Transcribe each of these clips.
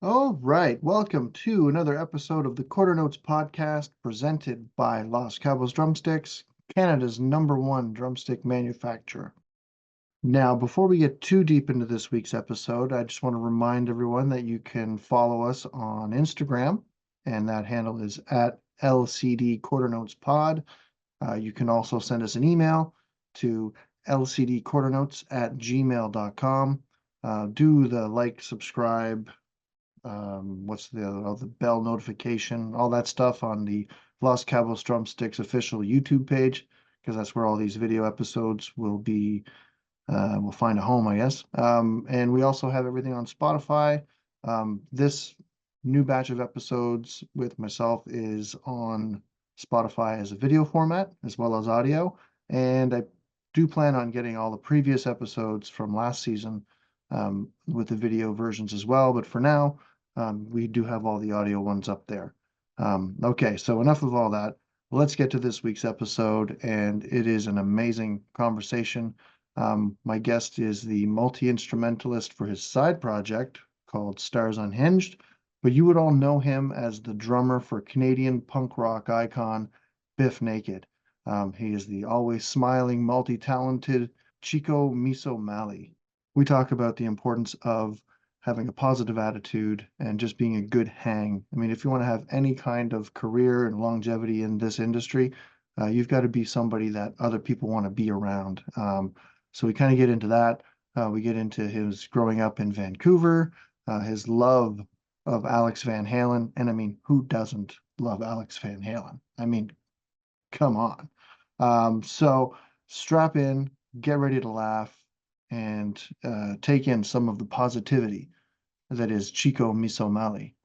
All right, welcome to another episode of the Quarter Notes podcast presented by Los Cabos Drumsticks, Canada's #1 drumstick manufacturer. Now, before we get too deep into this week's episode, I just want to remind everyone that you can follow us on Instagram, and that handle is at LCD Quarter Notes Pod. You can also send us an email to lcdquarternotes@gmail.com. Do the like, subscribe, what's the bell notification, all that stuff on the Los Cabos Drumsticks official YouTube page, because that's where all these video episodes will find a home, I guess. And we also have everything on Spotify. This new batch of episodes with myself is on Spotify as a video format as well as audio. And I do plan on getting all the previous episodes from last season with the video versions as well. But for now, we do have all the audio ones up there. Okay, so enough of all that. Let's get to this week's episode, and it is an amazing conversation. My guest is the multi-instrumentalist for his side project called Stars Unhinged, but you would all know him as the drummer for Canadian punk rock icon BIF Naked. He is the always smiling, multi-talented Chiko Misomali. We talk about the importance of having a positive attitude and just being a good hang. I mean, if you want to have any kind of career and longevity in this industry, you've got to be somebody that other people want to be around. So we kind of get into that. We get into his growing up in Vancouver, his love of Alex Van Halen. And I mean, who doesn't love Alex Van Halen? I mean, come on. So strap in, get ready to laugh, and take in some of the positivity that is Chiko Misomali.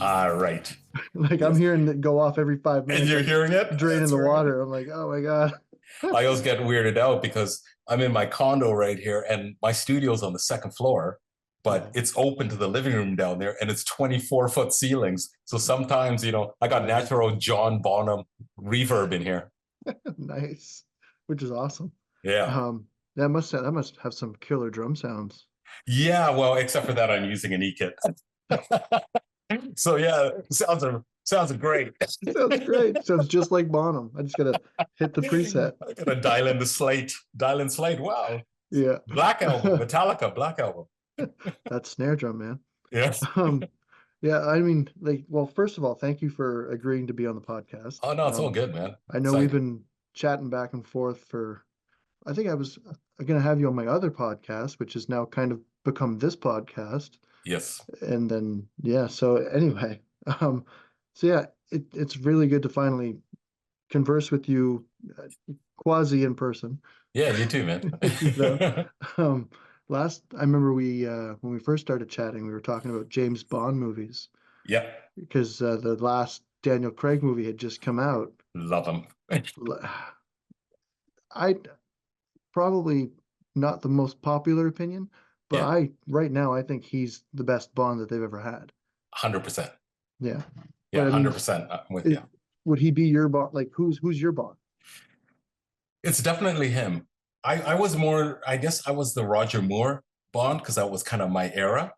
All right. Like I'm hearing it go off every 5 minutes. And you're hearing it? Draining the water. I'm like, oh my God. I always get weirded out because I'm in my condo right here and my studio's on the second floor, but it's open to the living room down there and it's 24-foot ceilings. So sometimes, I got natural John Bonham reverb in here. Nice. Which is awesome. Yeah. That must have some killer drum sounds. Yeah, well, except for that, I'm using an E-kit. So yeah, sounds great. Sounds great. Sounds just like Bonham. I just gotta hit the preset. I gotta dial in slate. Wow. Yeah. Black Album, Metallica, Black Album. That's snare drum, man. Yes. Yeah, I mean, well, first of all, thank you for agreeing to be on the podcast. Oh no, it's all good, man. I know we've been chatting back and forth I think I was gonna have you on my other podcast, which has now kind of become this podcast. Yes. And then so anyway, so yeah, it's really good to finally converse with you quasi in person. Yeah, you too, man. I remember when we first started chatting, we were talking about James Bond movies. Yeah. Because the last Daniel Craig movie had just come out. Love him. I probably not the most popular opinion, but right now I think he's the best Bond that they've ever had. 100%. Yeah. Yeah, 100%. I'm with you. Would he be your Bond? Like who's your Bond? It's definitely him. I was more, I guess I was the Roger Moore Bond because that was kind of my era.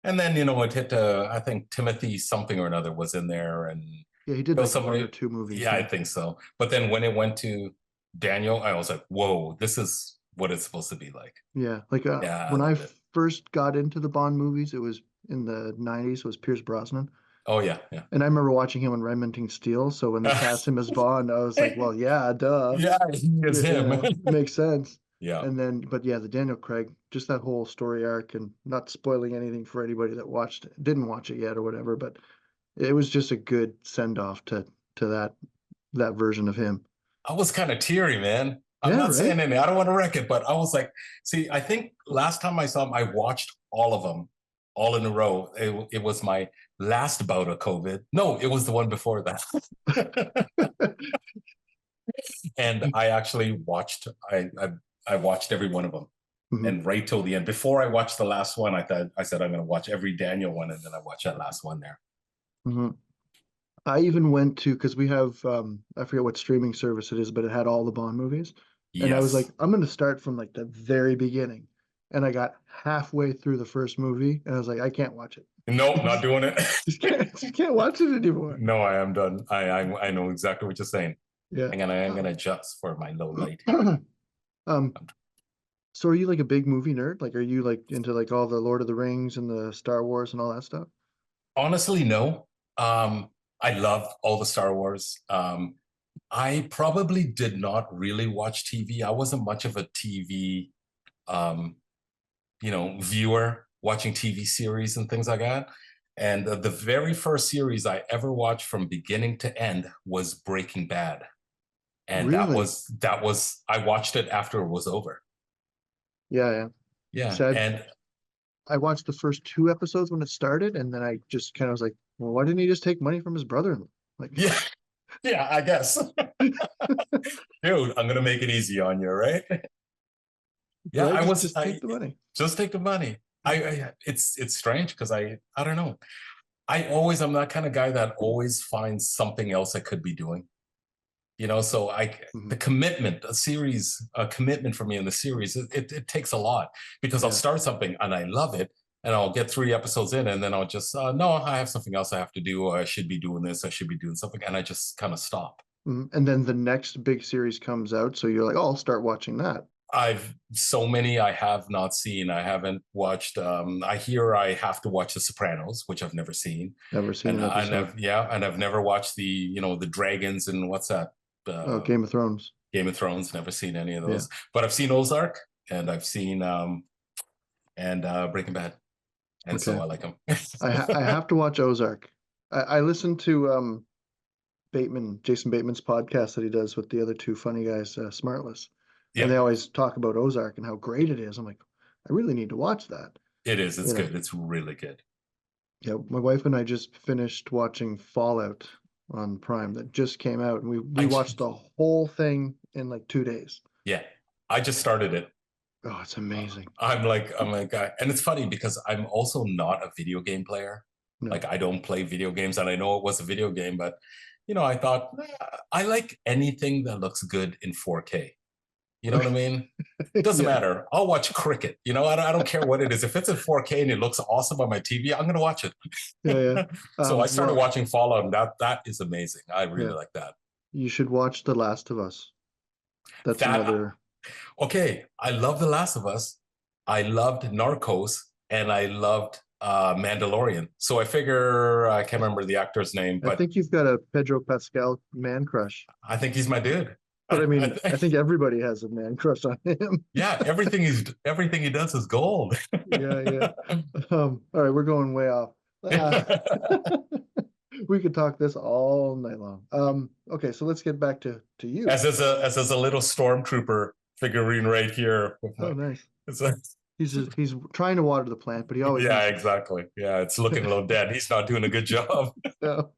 And then, it hit I think Timothy something or another was in there. And yeah, he did like one or two movies. Yeah, I think so. But then when it went to Daniel, I was like, whoa, this is what it's supposed to be like. Yeah. Like when I first got into the Bond movies, it was in the 90s, it was Pierce Brosnan. Oh, yeah, yeah. And I remember watching him on Remington Steel. So when they cast him as Bond, I was like, well, yeah, duh. Yeah, it's him. Makes sense. Yeah. And then, but yeah, the Daniel Craig, just that whole story arc, and not spoiling anything for anybody that didn't watch it yet or whatever, but it was just a good send-off to that version of him. I was kind of teary, man. I'm not saying anything. I don't want to wreck it, but I was like, see, I think last time I saw him, I watched all of them, all in a row. It was my last bout of COVID. No, it was the one before that. And I actually watched, I watched every one of them. and right till the end. Before I watched the last one, I said I'm going to watch every Daniel one, and then I watched that last one there. I even went to, because we have I forget what streaming service it is, but it had all the Bond movies. And I was like, I'm going to start from like the very beginning. And I got halfway through the first movie, and I was like, I can't watch it. Nope, not doing it. just can't watch it anymore. No, I am done. I know exactly what you're saying. Yeah. I'm gonna adjust for my low light. So are you like a big movie nerd? Like, are you like into like all the Lord of the Rings and the Star Wars and all that stuff? Honestly, no. I love all the Star Wars. I probably did not really watch TV. I wasn't much of a TV, viewer, watching TV series and things like that. And the very first series I ever watched from beginning to end was Breaking Bad. And Really? that was I watched it after it was over. Yeah. And I watched the first 2 episodes when it started, and then I just kind of was like, well, why didn't he just take money from his brother? Like, yeah, I guess. Dude, I'm gonna make it easy on you, right? Yeah, right? I was just take the money. Just take the money. It's strange because I don't know. I'm that kind of guy that always finds something else I could be doing. So the commitment, a commitment for me in the series, it takes a lot, because I'll start something and I love it, and I'll get 3 episodes in, and then I'll just, no, I have something else I have to do, or I should be doing this, I should be doing something, and I just kind of stop. And then the next big series comes out, so you're like, oh, I'll start watching that. So many I have not seen. I haven't watched. I hear I have to watch The Sopranos, which I've never seen. Never seen an episode. And I've never watched the dragons and what's that? Game of Thrones. Game of Thrones. Never seen any of those. But I've seen Ozark, and I've seen Breaking Bad, and so I like them. I have to watch Ozark. I listened to Jason Bateman's podcast that he does with the other 2 funny guys, Smartless. And they always talk about Ozark and how great it is. I'm like, I really need to watch that. It is. It's good. It's really good. Yeah, my wife and I just finished watching Fallout on Prime that just came out, and we watched the whole thing in like 2 days. Yeah, I just started it. Oh, it's amazing. I'm like, and it's funny because I'm also not a video game player. No. Like, I don't play video games, and I know it was a video game, but I thought I like anything that looks good in 4K. You know what I mean? It doesn't matter. I'll watch cricket. I don't care what it is. If it's in 4K and it looks awesome on my TV, I'm going to watch it. So I started watching Fallout, and that is amazing. I really like that. You should watch The Last of Us. That's another. Okay, I love The Last of Us. I loved Narcos, and I loved Mandalorian. So I figure, I can't remember the actor's name, but I think you've got a Pedro Pascal man crush. I think he's my dude. But I mean, I think everybody has a man crush on him. Yeah, everything he does is gold. Yeah. All right, we're going way off. We could talk this all night long. Okay, so let's get back to you. As there's a little stormtrooper figurine right here. Oh, nice. He's trying to water the plant, but he always exactly. Yeah, it's looking a little dead. He's not doing a good job. No.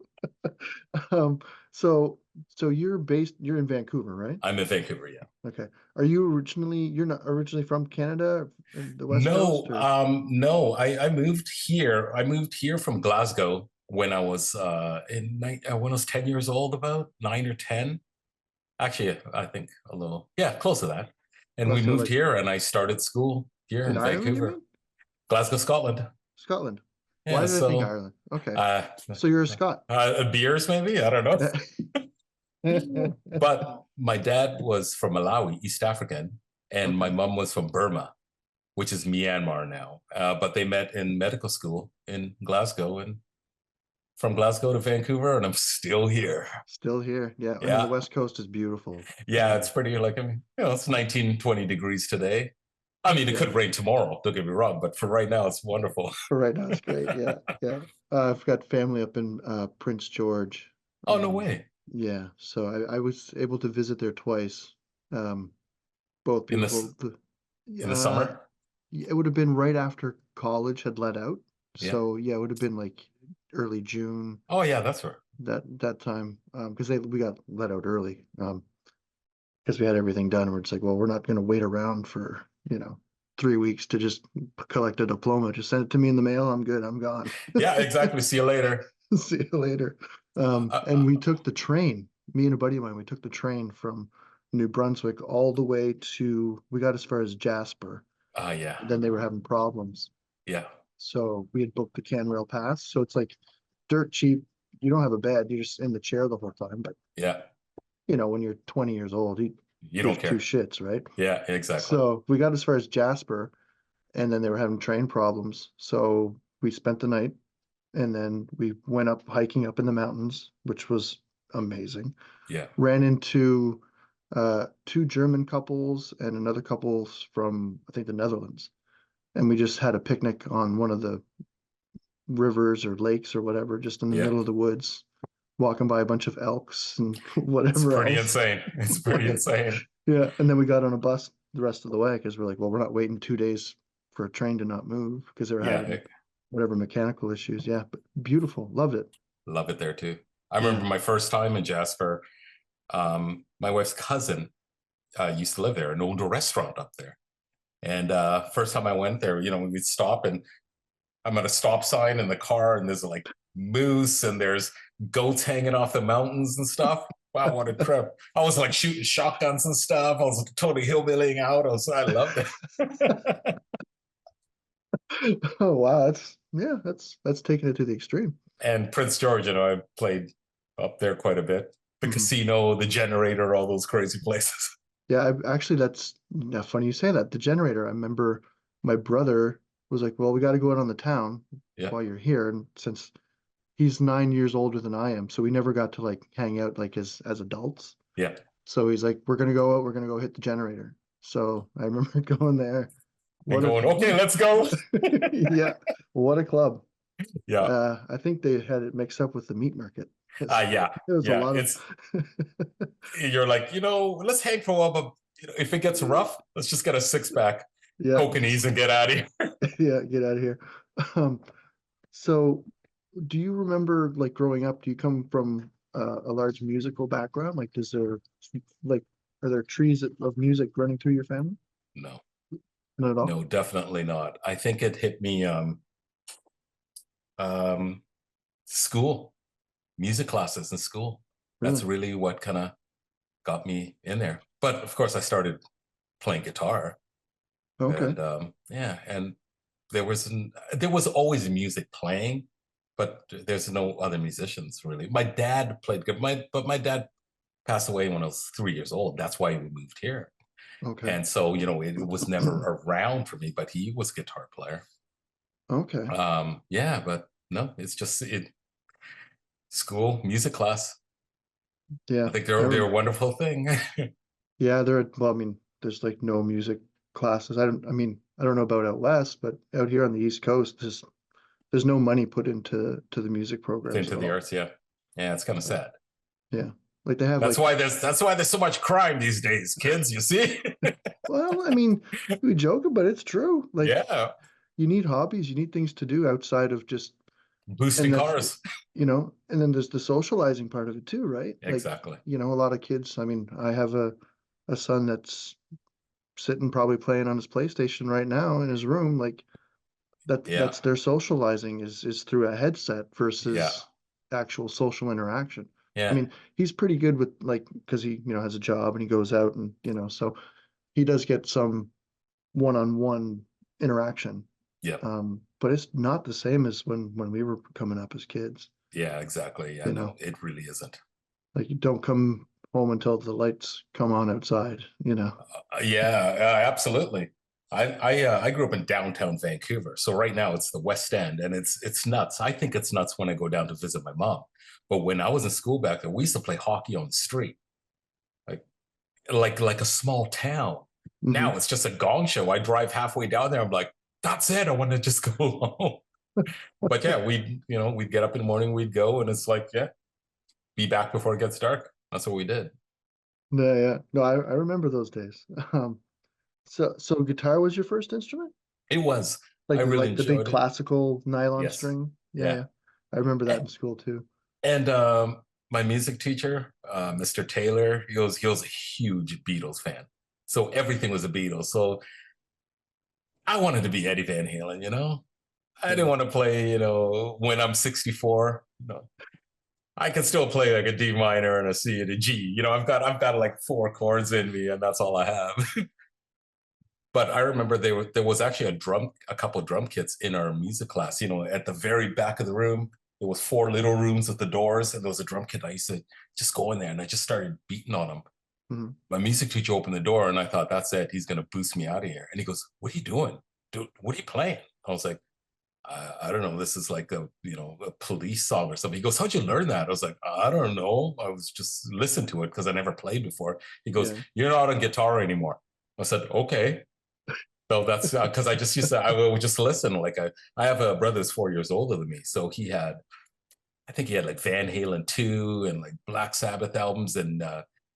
So you're in Vancouver, right? I'm in Vancouver, yeah. Okay. You're not originally from Canada, the West Coast? No. I moved here. I moved here from Glasgow when I was when I was 10 years old, about 9 or 10. Actually, I think a little, close to that. And we moved here, and I started school here in Vancouver. Glasgow, Scotland. Scotland. Yeah, why did I think Ireland? Okay. So you're a Scot. Beers, maybe? I don't know. But my dad was from Malawi, East African, and my mom was from Burma, which is Myanmar now. But they met in medical school in Glasgow, and from Glasgow to Vancouver, and I'm still here. Still here. Yeah. I mean, the West Coast is beautiful. Yeah, it's pretty, it's 19, 20 degrees today. I mean, it could rain tomorrow, don't get me wrong, but for right now, it's wonderful. For right now, it's great. Yeah. I've got family up in Prince George. Oh, no way. Yeah. So I was able to visit there twice. Both beautiful. In the summer? It would have been right after college had let out. So, it would have been like early June. Oh, yeah, that's right. That time, because we got let out early. Because we had everything done. And we're just like, well, we're not going to wait around for, 3 weeks to just collect a diploma. Just send it to me in the mail. I'm good. I'm gone. Yeah, exactly. See you later. See you later. And we took the train, me and a buddy of mine, we took the train from New Brunswick all the way to, we got as far as Jasper. Yeah. And then they were having problems. Yeah. So we had booked the Canrail Pass. So it's like dirt cheap. You don't have a bed. You're just in the chair the whole time. But, Yeah. you know, when you're 20 years old, You don't care. two shits, right? Yeah, exactly. So we got as far as Jasper, and then they were having train problems. So we spent the night, and then we went up hiking up in the mountains, which was amazing. Yeah. Ran into two German couples and another couples from, I think, the Netherlands. And we just had a picnic on one of the rivers or lakes or whatever, just in the middle of the woods, walking by a bunch of elks and whatever It's pretty else. insane. It's pretty insane. Yeah. And then we got on a bus the rest of the way because we're like, well, we're not waiting 2 days for a train to not move because they were having whatever mechanical issues. Yeah. But beautiful. Loved it. Love it there too. I remember my first time in Jasper. My wife's cousin used to live there and owned a restaurant up there. And first time I went there, you know, we'd stop and I'm at a stop sign in the car and there's like moose and there's goats hanging off the mountains and stuff. Wow, what a trip. I was like shooting shotguns and stuff. I was totally hillbillying out. I loved it. Oh, wow. That's taking it to the extreme. And Prince George, you know, I played up there quite a bit. The casino, the generator, all those crazy places. Yeah, that's funny you say that. The generator, I remember my brother was like, well, we got to go out on the town while you're here. And since he's 9 years older than I am, so we never got to like hang out like as adults. Yeah. So he's like, we're going to go out, we're going to go hit the generator. So I remember going there. Okay, let's go. Yeah. What a club. Yeah. I think they had it mixed up with the meat market. Yeah. It was a lot You're like, you know, let's hang for a while, but you know, if it gets rough, let's just get a 6-pack, Coke and Ease and get out of here. Yeah, get out of here. So do you remember like growing up, do you come from a large musical background? Like, are there trees of music running through your family? No. Not at all? No, definitely not. I think it hit me school, music classes in school. Really? That's really what kind of got me in there. But of course, I started playing guitar. Okay. And and there was always music playing, but there's no other musicians really. My dad played good, but my dad passed away when I was 3 years old. That's why we moved here. Okay. And so, you know, it was never around for me, but he was a guitar player. Okay. Yeah, but no, it's just school music class. Yeah. I think they're a wonderful thing. Yeah, well, I mean, there's like no music classes. I don't know about out west, but out here on the East Coast, there's no money put into the music programs. Into the arts, yeah. Yeah, it's kind of sad. Yeah. Like they have that's why there's so much crime these days, kids, you see? Well, I mean, we joke, but it's true. Like, yeah. You need hobbies, you need things to do outside of just boosting cars. You know, and then there's the socializing part of it too, right? Exactly. Like, you know, a lot of kids, I mean, I have a son that's sitting probably playing on his PlayStation right now in his room. Like that's their socializing is through a headset versus actual social interaction. Yeah. I mean, he's pretty good with like, because he, you know, has a job and he goes out and, you know, so he does get some one-on-one interaction. Yeah. But it's not the same as when we were coming up as kids. Yeah, exactly. Yeah, no, it really isn't. Like you don't come home until the lights come on outside, you know. Absolutely. I grew up in downtown Vancouver, so right now it's the West End, and it's nuts. I think it's nuts when I go down to visit my mom. But when I was in school back there, we used to play hockey on the street, like a small town. Mm-hmm. Now it's just a gong show. I drive halfway down there. I'm like, that's it. I want to just go home. But yeah, we'd get up in the morning, we'd go, and it's like, be back before it gets dark. That's what we did. Yeah. No, I remember those days. So guitar was your first instrument? It was. Like I really the big classical nylon string. Yeah. I remember that in school too. And my music teacher, Mr. Taylor, he was a huge Beatles fan. So everything was the Beatles. So I wanted to be Eddie Van Halen, you know? I Yeah. didn't want to play, you know, when I'm 64. You know, I can still play like a D minor and a C and a G. You know, I've got like four chords in me, and that's all I have. But I remember there was actually a couple of drum kits in our music class. You know, at the very back of the room, there was four little rooms with the doors, and there was a drum kit. I used to just go in there and I just started beating on them. Mhm. My music teacher opened the door, and I thought, that's it. He's gonna boost me out of here. And he goes, "What are you doing? Dude, what are you playing?" I was like, I don't know. This is like a police song or something. He goes, "How'd you learn that?" I was like, "I don't know. I was just listening to it because I never played before." He goes, Yeah. "You're not on guitar anymore." I said, "Okay." So that's because I just used to, I would just listen. Like I have a brother that's 4 years older than me. So I think he had like Van Halen 2 and like Black Sabbath albums and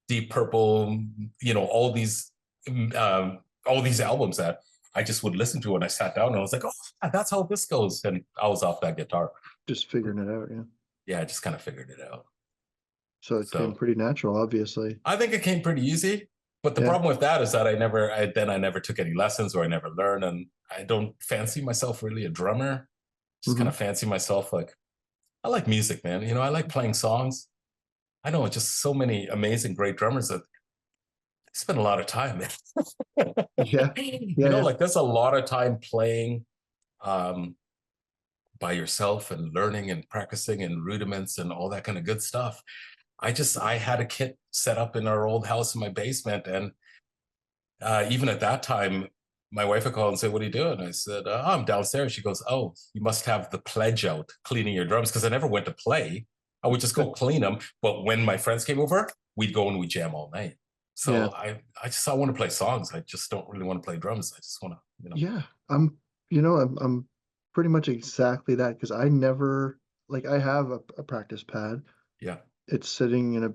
Deep Purple, you know, all these albums that I just would listen to. And I sat down and I was like, oh, that's how this goes. And I was off that guitar. Just figuring it out. Yeah. Yeah, I just kind of figured it out. So it came So pretty natural, obviously. I think it came pretty easy. But the Yeah. problem with that is that I never took any lessons or I never learned. And I don't fancy myself really a drummer. Just kind Hmm. of fancy myself like, I like music, man. You know, I like playing songs. I know just so many amazing, great drummers that spend a lot of time. Yeah. You Yeah. know, Yeah. like there's a lot of time playing um, by yourself and learning and practicing and rudiments and all that kind of good stuff. I had a kit set up in our old house in my basement, and even at that time, my wife would call and say, "What are you doing?" I said, "Oh, I'm downstairs." She goes, "Oh, you must have the pledge out cleaning your drums," because I never went to play. I would just go clean them. But when my friends came over, we'd go and we'd jam all night. Yeah. So I want to play songs. I just don't really want to play drums. I just want to, Yeah. I'm pretty much exactly that because I never like I have a practice pad. yeah, It's sitting in a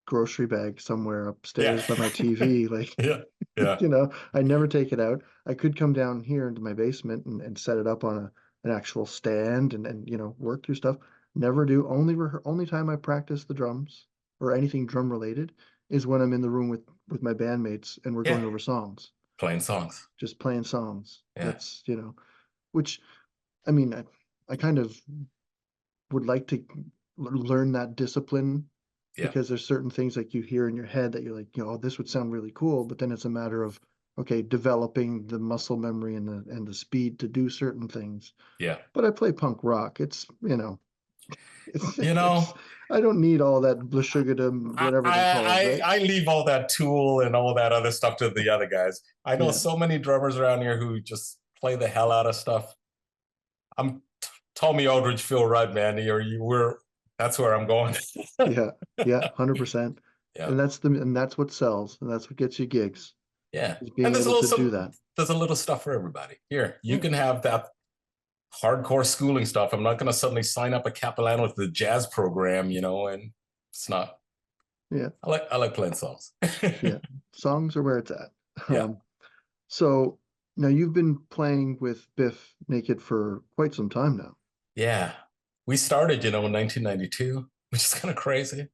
grocery bag somewhere yeah, upstairs by my TV. Like, yeah, yeah, I never take it out. I could come down here into my basement and set it up on an actual stand and work through stuff. Never do. Only time I practice the drums or anything drum related is when I'm in the room with my bandmates and we're yeah. going over songs, Playing songs. just playing songs. Yeah, Which I mean, I kind of would like to learn that discipline yeah, because there's certain things like you hear in your head that you're like, oh, this would sound really cool, but then it's a matter of okay, developing the muscle memory and the speed to do certain things. yeah. But I play punk rock. It's You it's know, I don't need all that blushugadum, I, whatever they're called, I right? I leave all that tool and all that other stuff to the other guys. I know Yeah, so many drummers around here who just play the hell out of stuff. I'm Tommy Aldridge, Phil Rudd, man. You were That's where I'm going. yeah, yeah, 100%. Yeah, And that's what sells, and that's what gets you gigs, yeah. is And being able to do that. there's a little stuff for everybody. Here, you Yeah, can have that hardcore schooling stuff. I'm not going to suddenly sign up a Capilano with the jazz program, and it's not. yeah, I like playing songs. yeah. Songs are where it's at. Yeah. Um, so now you've been playing with Biff Naked for quite some time now. Yeah. We started, in 1992, which is kind of crazy.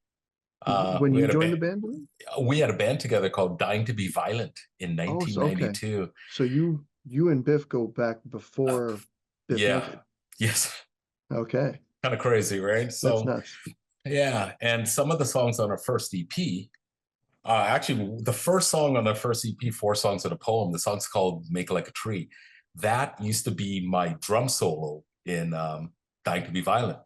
When We you had a joined the band. band, you mean? We had a band together called Dying to Be Violent in Oh, so okay. 1992. So you and Biff go back Uh, before Biff yeah. Naked. Yes. Okay. Kind of crazy, right? That's So nuts. yeah, and some of the songs on our first EP, actually, the first song on our first EP, Four Songs and a Poem, the song's called Make Like a Tree. That used to be my drum solo in Dying to Be Violent,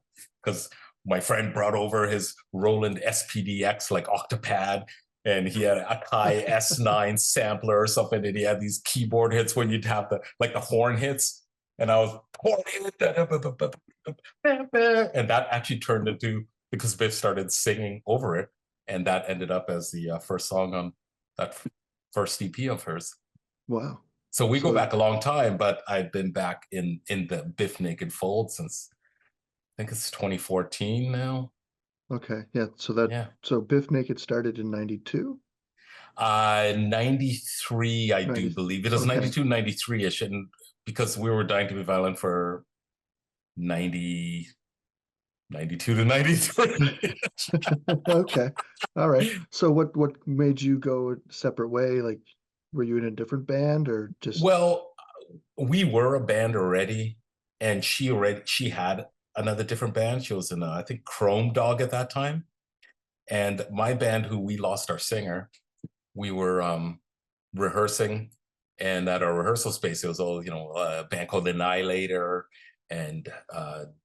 because my friend brought over his Roland SPDX, like Octopad, and he had a Kai S9 sampler or something, and he had these keyboard hits when you'd have the horn hits, and I was horn hit, and that actually turned into, because Biff started singing over it, and that ended up as the first song on that first EP of hers. Wow. So we go So back a long time, but I've been back in the BIF Naked fold since, I think it's 2014 now. okay. Yeah. Yeah. So Biff Naked started in 92? 93, I do 90. believe. It was Okay. 92, 93-ish. And because we were Dying to Be Violent for 90, 92 to 93. Okay. All right. So what made you go a separate way? Like, were you in a different band or just Well, we were a band already, and she had another different band. She was in I think Chrome Dog at that time. And my band, who we lost our singer, we were rehearsing, and at our rehearsal space, it was all, a band called Annihilator and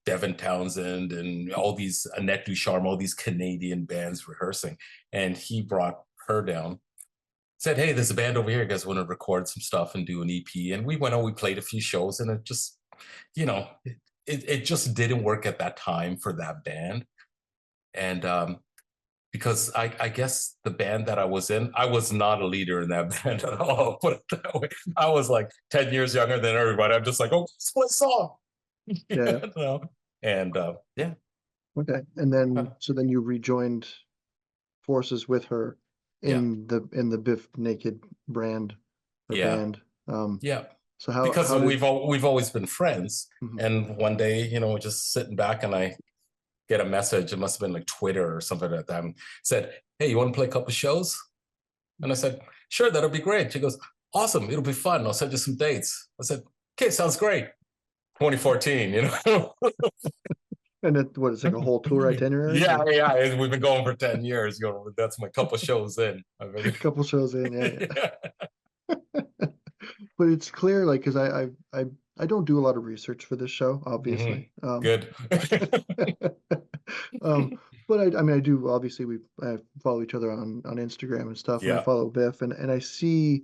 Devin Townsend and all these, Annette Ducharme, all these Canadian bands rehearsing. And he brought her down, said, hey, there's a band over here. You guys want to record some stuff and do an EP? And we went on, we played a few shows, and it just, it just didn't work at that time for that band. And because I guess the band that I was in, I was not a leader in that band at all, put it that way. I was like 10 years younger than everybody. I'm just like, oh, let's play a song. Yeah. And yeah. Okay. And then, so then you rejoined forces with her in the BIF Naked brand or band. Yeah. So how, because we've always been friends. Mhm. And one day, just sitting back, and I get a message. It must have been like Twitter or something like that. And said, hey, you want to play a couple shows? And I said, sure, that'll be great. She goes, awesome, it'll be fun. I'll send you some dates. I said, okay, sounds great. 2014, And it's like a whole tour itinerary? Yeah. We've been going for 10 years. That's my couple shows in. A couple shows in, yeah. But it's clear, like, because I don't do a lot of research for this show, obviously. Good. But I mean, I do, obviously, I follow each other on Instagram and stuff, and I follow Biff, and I see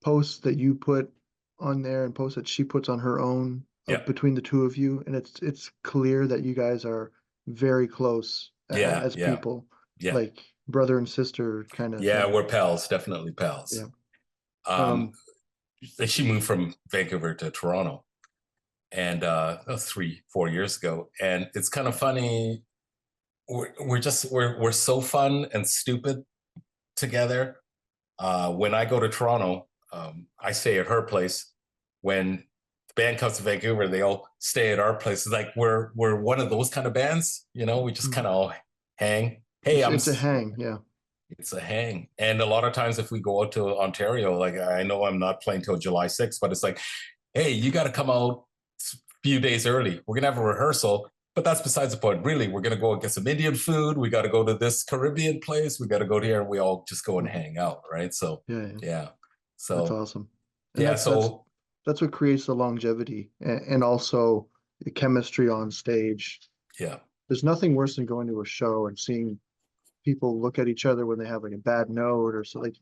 posts that you put on there and posts that she puts on her own between the two of you, and it's clear that you guys are very close as people, like brother and sister kind of thing. thing. We're pals, definitely pals. She moved from Vancouver to Toronto, and 3-4 years ago. And it's kind of funny. We're so fun and stupid together. When I go to Toronto, I stay at her place. When the band comes to Vancouver, they all stay at our place. It's like we're one of those kind of bands, we just kind of all hang. Hey, it's a hang, yeah. It's a hang. And a lot of times if we go out to Ontario, like I know I'm not playing till July 6th, but it's like, hey, you got to come out a few days early. We're going to have a rehearsal, but that's besides the point. Really, we're going to go and get some Indian food. We got to go to this Caribbean place. We got to go here, and we all just go and hang out, right? So, yeah. So that's awesome. And that's what creates the longevity and also the chemistry on stage. Yeah. There's nothing worse than going to a show and seeing people look at each other when they have like a bad note or so. Like,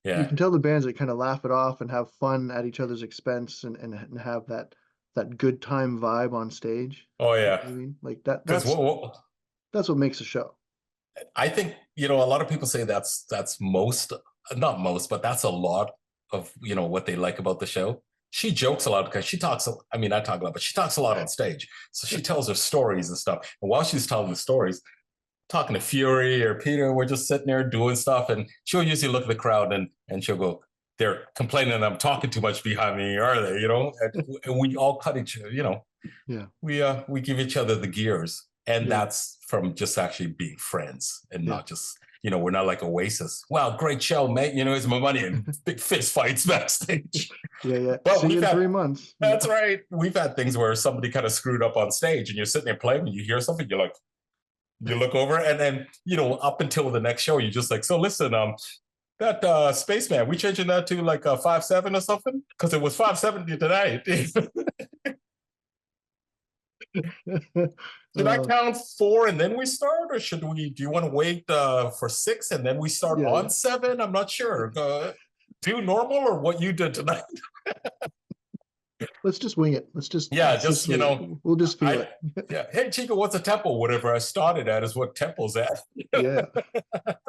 you can tell the bands that kind of laugh it off and have fun at each other's expense and have that good time vibe on stage. Oh yeah. I mean, like that's what makes a show. I think, a lot of people say that's not most, but that's a lot of, what they like about the show. She jokes a lot because she talks, I mean, I talk a lot, but she talks a lot on stage. So she tells her stories and stuff. And while she's telling the stories, talking to Fury or Peter, we're just sitting there doing stuff, and she'll usually look at the crowd and she'll go, they're complaining I'm talking too much behind me, are they? And we all cut each other, we give each other the gears, and that's from just actually being friends and not just, we're not like Oasis. Wow, great show, mate. Here's my money, and big fist fights backstage. Yeah. But see you in 3 months. That's right. We've had things where somebody kind of screwed up on stage, and you're sitting there playing, and you hear something, you're like, you look over, and then, up until the next show, you're just like, so listen, that Spaceman, we changing that to like a 5/7 or something? Because it was 5/70 tonight. Should I count 4 and then we start? Or do you want to wait for 6 and then we start on 7? I'm not sure. Do normal or what you did tonight? Let's just wing it. We'll just feel it. Hey, Chiko, what's a tempo? Whatever I started at is what tempo's at.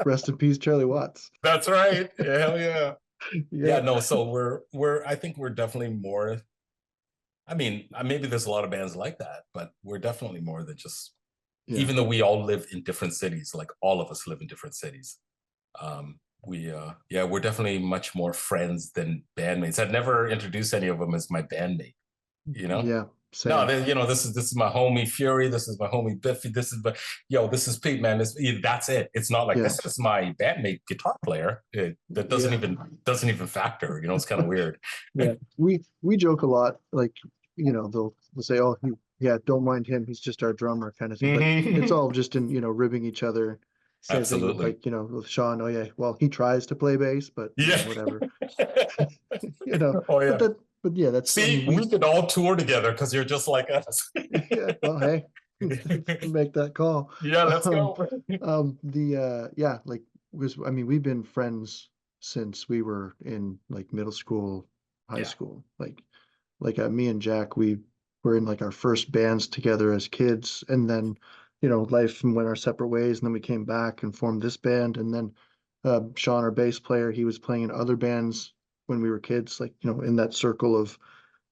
Rest in peace, Charlie Watts. That's right. Hell yeah. No, so I think we're definitely more, I mean, maybe there's a lot of bands like that, but we're definitely more than just, even though we all live in different cities, like all of us live in different cities. We're definitely much more friends than bandmates. I'd never introduced any of them as my bandmate, Yeah, No, Same. this is my homie Fury. This is my homie Biffy. This is Pete, man. That's it. It's not like Yeah. this is my bandmate guitar player. That doesn't even factor. It's kind of weird. Yeah. We joke a lot, like, they'll say, oh, yeah, don't mind him. He's just our drummer kind of thing. But it's all just in, ribbing each other. Same thing with, Absolutely. like, with Sean. Oh yeah, well, he tries to play bass, but Yeah. whatever. Oh yeah. But yeah, that's, See, we could all tour together because you're just like us. yeah, well, hey, make that call. Yeah, let's go. Yeah, like, because we've been friends since we were in like middle school, high Yeah. school. Like me and Jack, we were in like our first bands together as kids, and then life went our separate ways, and then we came back and formed this band, and then Sean, our bass player, he was playing in other bands when we were kids, like in that circle of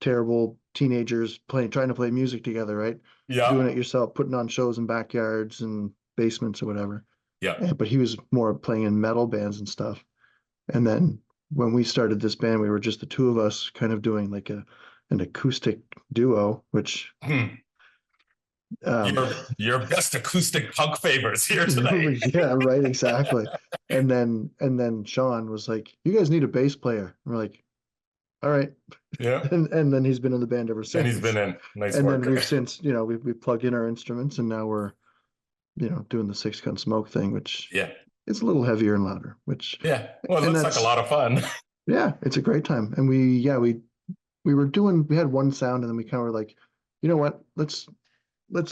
terrible teenagers trying to play music together, right? Yeah. Doing it yourself, putting on shows in backyards and basements or whatever. Yeah. But he was more playing in metal bands and stuff. And then when we started this band, we were just the two of us kind of doing like an acoustic duo, which your best acoustic punk favors here today. Yeah, right, exactly. And then Sean was like, "You guys need a bass player." And we're like, "All right." Yeah. And then he's been in the band ever since. And he's been in. Nice and work. then we've since, we plugged in our instruments, and now we're, doing the 6-gun smoke thing, which it's a little heavier and louder, which well, it looks like a lot of fun. Yeah, it's a great time. And we had one sound, and then we kind of were like, you know what, let's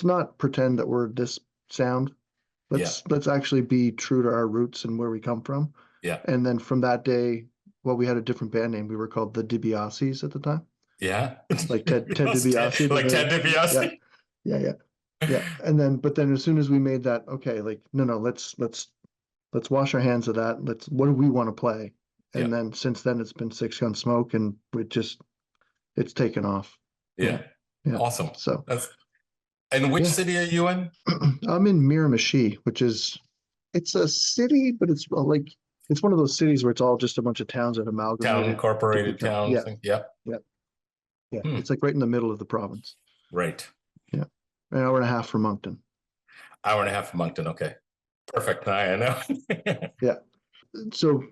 not pretend that we're this sound. Let's actually be true to our roots and where we come from. Yeah. And then from that day, well, we had a different band name. We were called the DiBiases at the time. Yeah. Like Ted DiBiase. Like Ted DiBiase. Yeah. But then as soon as we made that, okay, like, no, let's wash our hands of that. What do we want to play? And then since then it's been 6-Gun Smoke, and it's taken off. Yeah. Awesome. So and which city are you in? I'm in Miramichi, it's a city, but it's like, it's one of those cities where it's all just a bunch of towns that amalgamated. Incorporated towns. Yeah. It's like right in the middle of the province. Right. Yeah. An hour and a half from Moncton. Hour and a half from Moncton. Okay. Perfect. I know. Yeah. So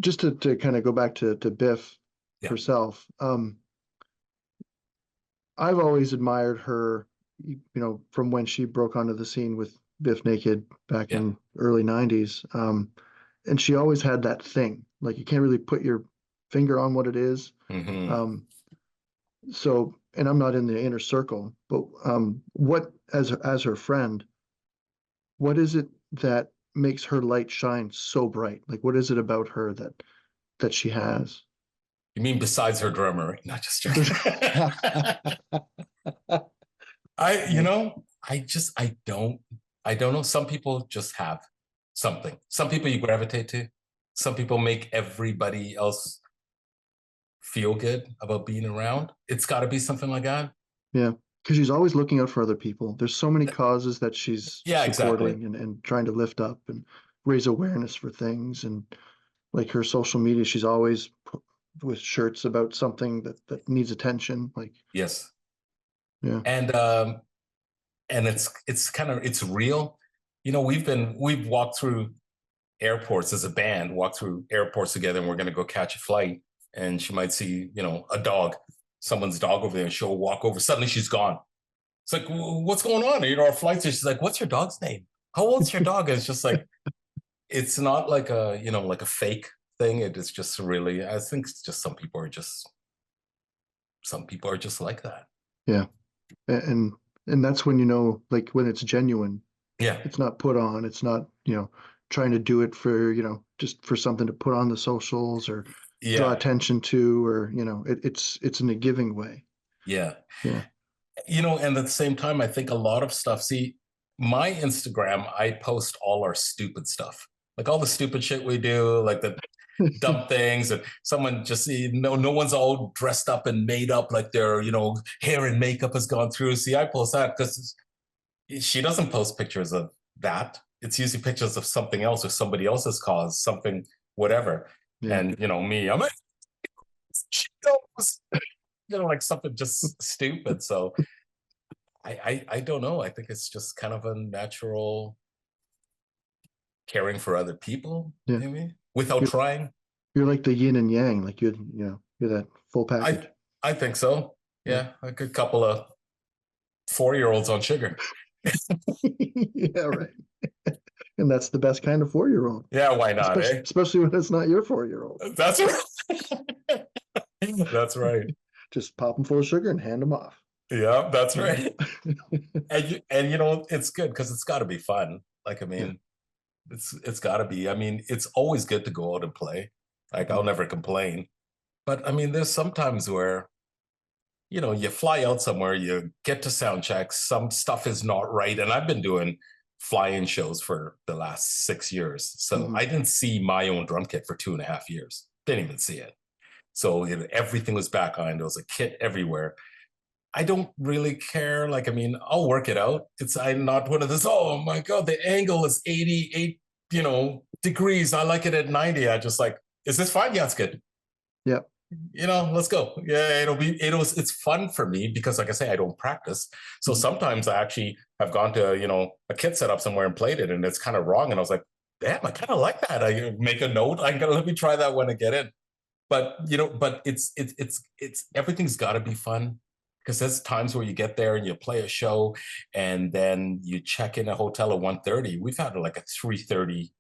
just to kind of go back to Biff herself, I've always admired her, from when she broke onto the scene with BIF Naked back in early 90s. And she always had that thing, like, you can't really put your finger on what it is. Mm-hmm. So, and I'm not in the inner circle, but what, as her friend, what is it that makes her light shine so bright? Like, what is it about her that she has? You mean besides her drummer? Not just joking. I don't know. Some people just have something. Some people you gravitate to. Some people make everybody else feel good about being around. It's got to be something like that. Yeah, because she's always looking out for other people. There's so many causes that she's supporting and trying to lift up and raise awareness for things. And like her social media, she's always with shirts about something that needs attention. Like, yes. Yeah. And it's real. We've walked through airports as a band, walked through airports together, and we're going to go catch a flight. And she might see, a dog, someone's dog over there, and she'll walk over. Suddenly she's gone. It's like, what's going on? Our flights. She's like, what's your dog's name? How old's your dog? And it's just like, it's not like like a fake thing. It is just really, I think it's just some people are just like that. Yeah. And that's when, like, when it's genuine. Yeah. It's not put on. It's not, trying to do it for, just for something to put on the socials or draw attention to, or, it's in a giving way. Yeah. Yeah. And at the same time, I think a lot of stuff, see, my Instagram, I post all our stupid stuff, like all the stupid shit we do, like the dumb things, and someone just, no one's all dressed up and made up like their, hair and makeup has gone through. See, I post that because she doesn't post pictures of that. It's usually pictures of something else or somebody else's cause, something, whatever. Yeah. And, me, I'm like, she knows. like something just stupid. So I don't know. I think it's just kind of a natural caring for other people, Yeah. maybe without You're, trying. you're like the yin and yang, like you're that full package. I think so. Yeah, like a couple of 4-year-olds on sugar. Yeah, right. And that's the best kind of 4-year-old. Yeah, why not, Especially, eh? especially when it's not your 4-year-old. That's right. That's right. Just pop them full of sugar and hand them off. Yeah, that's right. And you know, it's good because it's got to be fun. Like, I mean, it's got to be. I mean, it's always good to go out and play. Like, I'll never complain. But I mean, there's sometimes where, you know, you fly out somewhere, you get to sound check, some stuff is not right. And I've been doing fly-in shows for the last 6 years. So I didn't see my own drum kit for 2.5 years. Didn't even see it. So everything was back on. There was a kit everywhere. I don't really care. Like, I mean, I'll work it out. I'm not one of this, oh my God, the angle is 88, degrees. I like it at 90. I just like, is this fine? Yeah, it's good. Yeah. Let's go. Yeah, it's fun for me because, like I say, I don't practice. So sometimes I actually have gone to, a kit setup somewhere and played it and it's kind of wrong. And I was like, damn, I kind of like that. I make a note. I'm going to let me try that when I get in. But, but it's everything's got to be fun. Because there's times where you get there and you play a show and then you check in a hotel at 1:30. We've had like a 3:30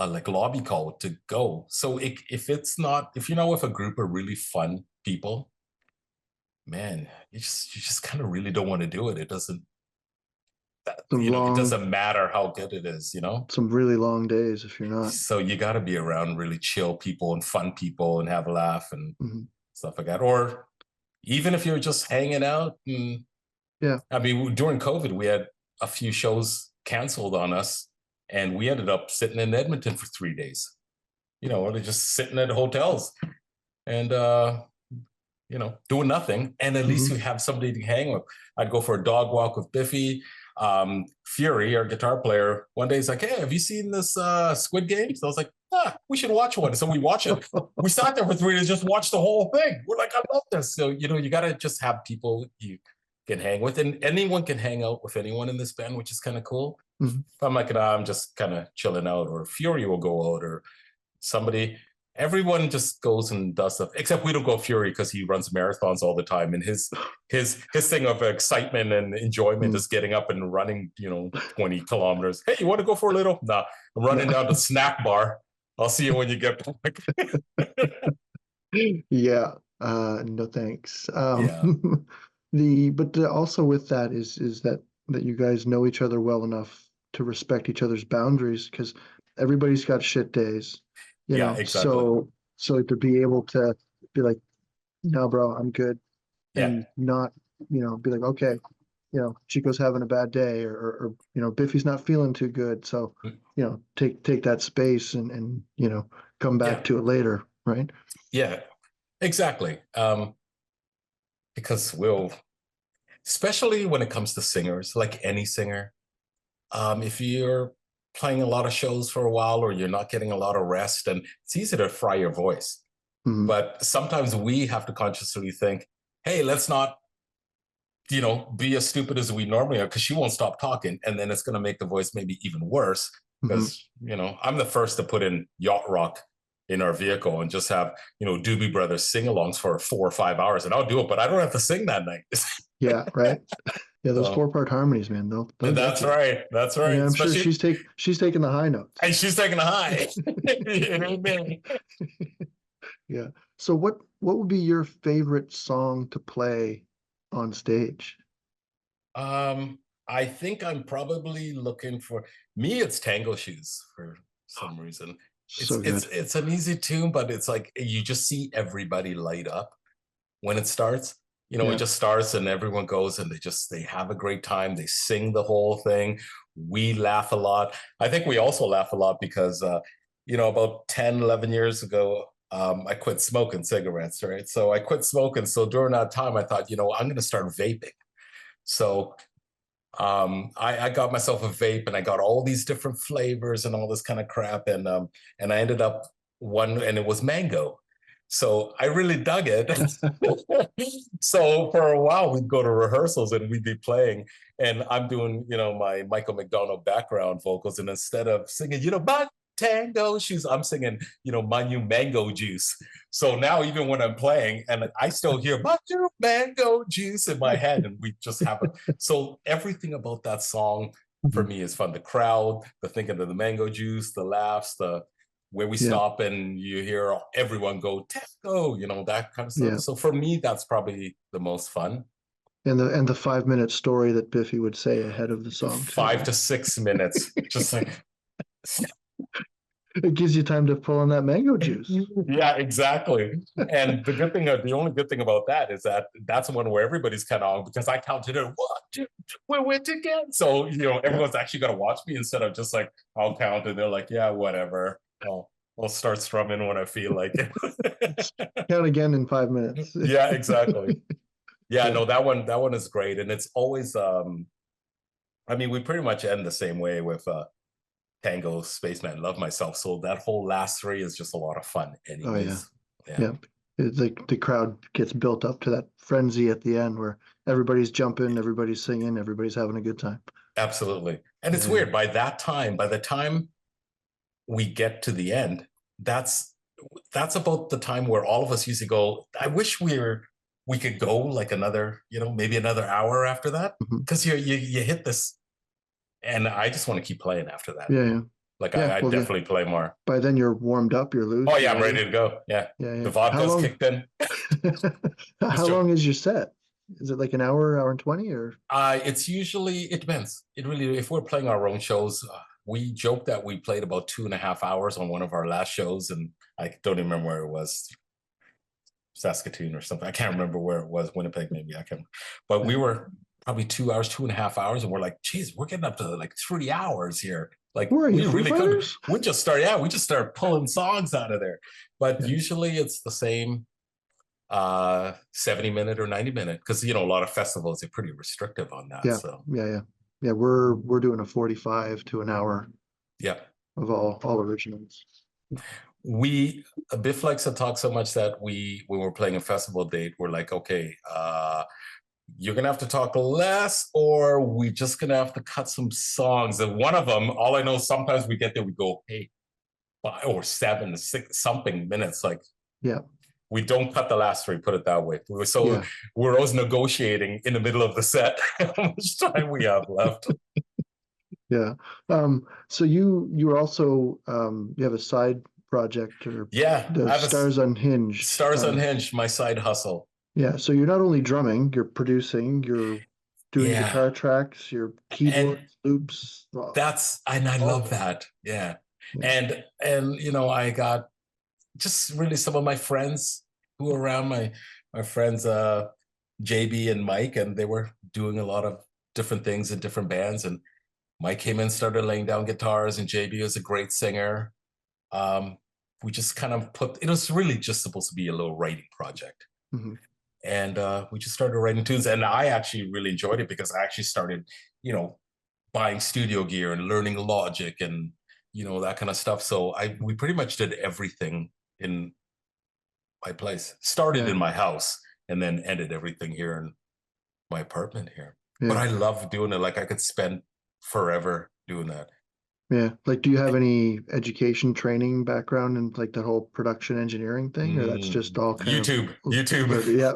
like lobby call to go. So if you're not with a group of really fun people, man, you just kind of really don't want to do it. It doesn't it doesn't matter how good it is, Some really long days if you're not. So you got to be around really chill people and fun people and have a laugh and stuff like that. Or even if you're just hanging out. I mean, during COVID, we had a few shows canceled on us and we ended up sitting in Edmonton for 3 days, or just sitting at hotels and, doing nothing. And at least we have somebody to hang with. I'd go for a dog walk with Biffy. Fury, our guitar player, one day he's like, hey, have you seen this Squid Games? I was like, we should watch one. So we watch it. We sat there for 3 days, just watch the whole thing. We're like, I love this. So, you got to just have people you can hang with. And anyone can hang out with anyone in this band, which is kind of cool. If I'm like, I'm just kind of chilling out, or Fury will go out, or somebody. Everyone just goes and does stuff, except we don't go Fury because he runs marathons all the time. And his thing of excitement and enjoyment is getting up and running, 20 kilometers. Hey, you want to go for a little? Nah, I'm running down the snack bar. I'll see you when you get back. Yeah. No, thanks. Yeah. But also with that is that you guys know each other well enough to respect each other's boundaries, because everybody's got shit days. Exactly. So to be able to be like, no, bro, I'm good. And not, be like, okay, Chico's having a bad day, or Biffy's not feeling too good. So, take that space and come back to it later. Right. Yeah, exactly. Because especially when it comes to singers, like any singer, if you're playing a lot of shows for a while or you're not getting a lot of rest, and it's easy to fry your voice. But sometimes we have to consciously think, hey, let's not, be as stupid as we normally are, because she won't stop talking. And then it's going to make the voice maybe even worse because, I'm the first to put in yacht rock in our vehicle and just have, Doobie Brothers sing-alongs for 4 or 5 hours, and I'll do it, but I don't have to sing that night. Yeah, right. Yeah, those 4-part harmonies, man. They'll That's right. That's right. Yeah, I'm sure she's taking the high notes. And she's taking the high. Yeah. So what would be your favorite song to play on stage? I think I'm probably looking for it's Tango Shoes for some reason. It's an easy tune, but it's like you just see everybody light up when it starts. It just starts and everyone goes and they have a great time. They sing the whole thing. We laugh a lot. I think we also laugh a lot because, about 10, 11 years ago, I quit smoking cigarettes, right? So I quit smoking. So during that time, I thought, I'm going to start vaping. So I got myself a vape and I got all these different flavors and all this kind of crap. And I ended up and it was mango. So I really dug it. So for a while we'd go to rehearsals and we'd be playing, and I'm doing, my Michael McDonald background vocals, and instead of singing, my tango shoes, I'm singing, my new mango juice. So now even when I'm playing, and I still hear my new mango juice in my head, and we just have it. So everything about that song for me is fun. The crowd, the thinking of the mango juice, the laughs, the where we stop and you hear everyone go tango, that kind of stuff. Yeah. So for me, that's probably the most fun. And the 5-minute story that Biffy would say ahead of the song. 5 to 6 minutes, just like. It gives you time to pull on that mango juice. Yeah, exactly. And the only good thing about that is that that's one where everybody's kind of on, because I counted it 1, 2, we went again. So, everyone's actually going to watch me instead of just like, I'll count and they're like, yeah, whatever. I'll start strumming when I feel like it. Count again in 5 minutes. Yeah, exactly. Yeah, no, that one is great. And it's always, we pretty much end the same way with, Tango, Spaceman, Love Myself. So that whole last 3 is just a lot of fun anyways. Oh, yeah. It's like the crowd gets built up to that frenzy at the end where everybody's jumping, everybody's singing, everybody's having a good time. Absolutely. And it's weird. By the time we get to the end, that's about the time where all of us usually go, I wish we could go like another, maybe another hour after that. Because you hit this. And I just want to keep playing after that. Yeah. I definitely play more. By then you're warmed up, you're loose. Oh yeah, I'm ready to go. Yeah. The vodka's kicked in. How long is your set? Is it like an hour and 20 or? It's usually, it depends. It really, if we're playing our own shows, we joke that we played about 2.5 hours on one of our last shows, and I don't even remember where it was. Saskatoon or something. I can't remember where it was. Winnipeg, maybe. I can't. But we were probably 2 hours, 2.5 hours, and we're like, geez, we're getting up to like 3 hours here. Like, we really could. We just start pulling songs out of there. But usually it's the same 70-minute or 90-minute, because a lot of festivals are pretty restrictive on that. Yeah. We're doing a 45 to an hour. Yeah. Of all originals. BIF likes to talk so much that when we're playing a festival date, we're like, okay, you're gonna have to talk less, or we're just gonna have to cut some songs. And one of them, all I know, sometimes we get there, we go, hey, 5 or 7 to 6 something minutes. Like, we don't cut the last 3, put it that way. We're always negotiating in the middle of the set how much time we have left. Yeah. So you also you have a side project, or Stars Unhinged. Stars Unhinged, my side hustle. Yeah. So you're not only drumming, you're producing, you're doing guitar tracks, your keyboard loops. I love that. Yeah. And I got just really some of my friends who were around, my friends JB and Mike, and they were doing a lot of different things in different bands, and Mike came in, started laying down guitars, and JB is a great singer. We just kind of it was really just supposed to be a little writing project. And we just started writing tunes, and I actually really enjoyed it because I actually started, buying studio gear and learning Logic and, that kind of stuff. So we pretty much did everything in my place. Started in my house and then ended everything here in my apartment here. But I love doing it. Like, I could spend forever doing that. Yeah. Like, do you have any education training background in like the whole production engineering thing, or that's just all kind YouTube? Yeah.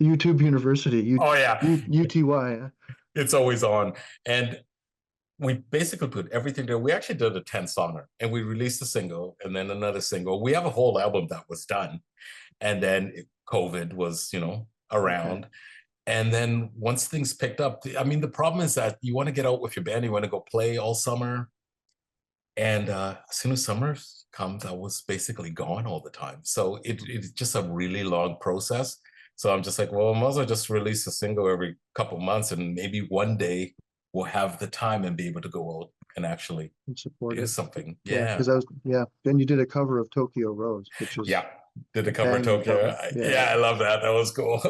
YouTube University. UTY. It's always on. And we basically put everything there. We actually did a 10-songer, and we released a single and then another single. We have a whole album that was done. And then COVID was, around. And then once things picked up, the problem is that you want to get out with your band, you want to go play all summer. And as soon as summer comes, I was basically gone all the time. So it's just a really long process. So I'm just like, well, I might as well just release a single every couple months, and maybe one day we'll have the time and be able to go out and actually do something. Yeah. Because then you did a cover of Tokyo Rose, which was did a cover of Tokyo. I love that. That was cool.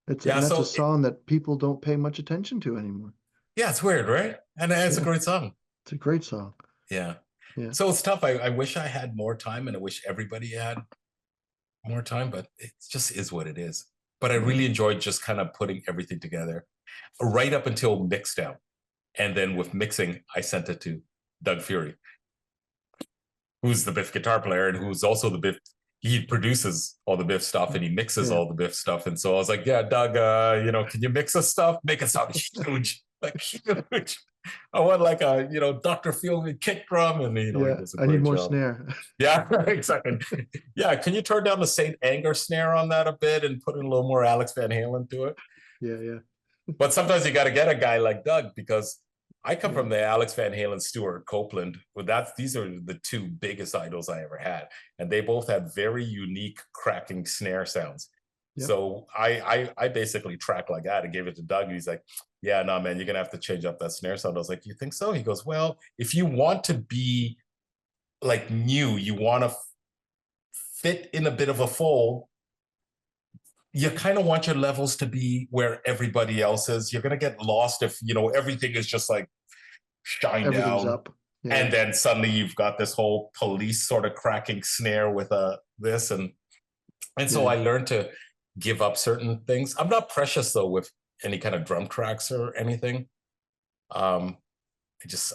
That's a song that people don't pay much attention to anymore. Yeah, it's weird, right? And it's a great song. It's a great song. Yeah. So it's tough. I wish I had more time, and I wish everybody had more time, but it just is what it is. But I really enjoyed just kind of putting everything together right up until mix down. And then with mixing, I sent it to Doug Fury, who's the BIF guitar player and who's also the BIF. He produces all the BIF stuff and he mixes all the BIF stuff. And so I was like, yeah, Doug, can you mix us stuff? Make it sound huge, like huge. I want like a, Dr. Fielding kick drum. And, he does a great I need more job. snare. Yeah, exactly. Yeah, can you turn down the Saint Anger snare on that a bit and put in a little more Alex Van Halen to it? Yeah. But sometimes you got to get a guy like Doug because I come from the Alex Van Halen, Stuart Copeland. These are the two biggest idols I ever had, and they both had very unique cracking snare sounds. Yep. So I basically tracked like that and gave it to Doug. And he's like, "Yeah, no, man, you're gonna have to change up that snare sound." I was like, "You think so?" He goes, "Well, if you want to be like new, you want to fit in a bit of a fold. You kind of want your levels to be where everybody else is. You're gonna get lost if everything is just like shine down up. Yeah. And then suddenly you've got this whole police sort of cracking snare with this and so I learned to give up certain things. I'm not precious though with any kind of drum tracks or anything. I just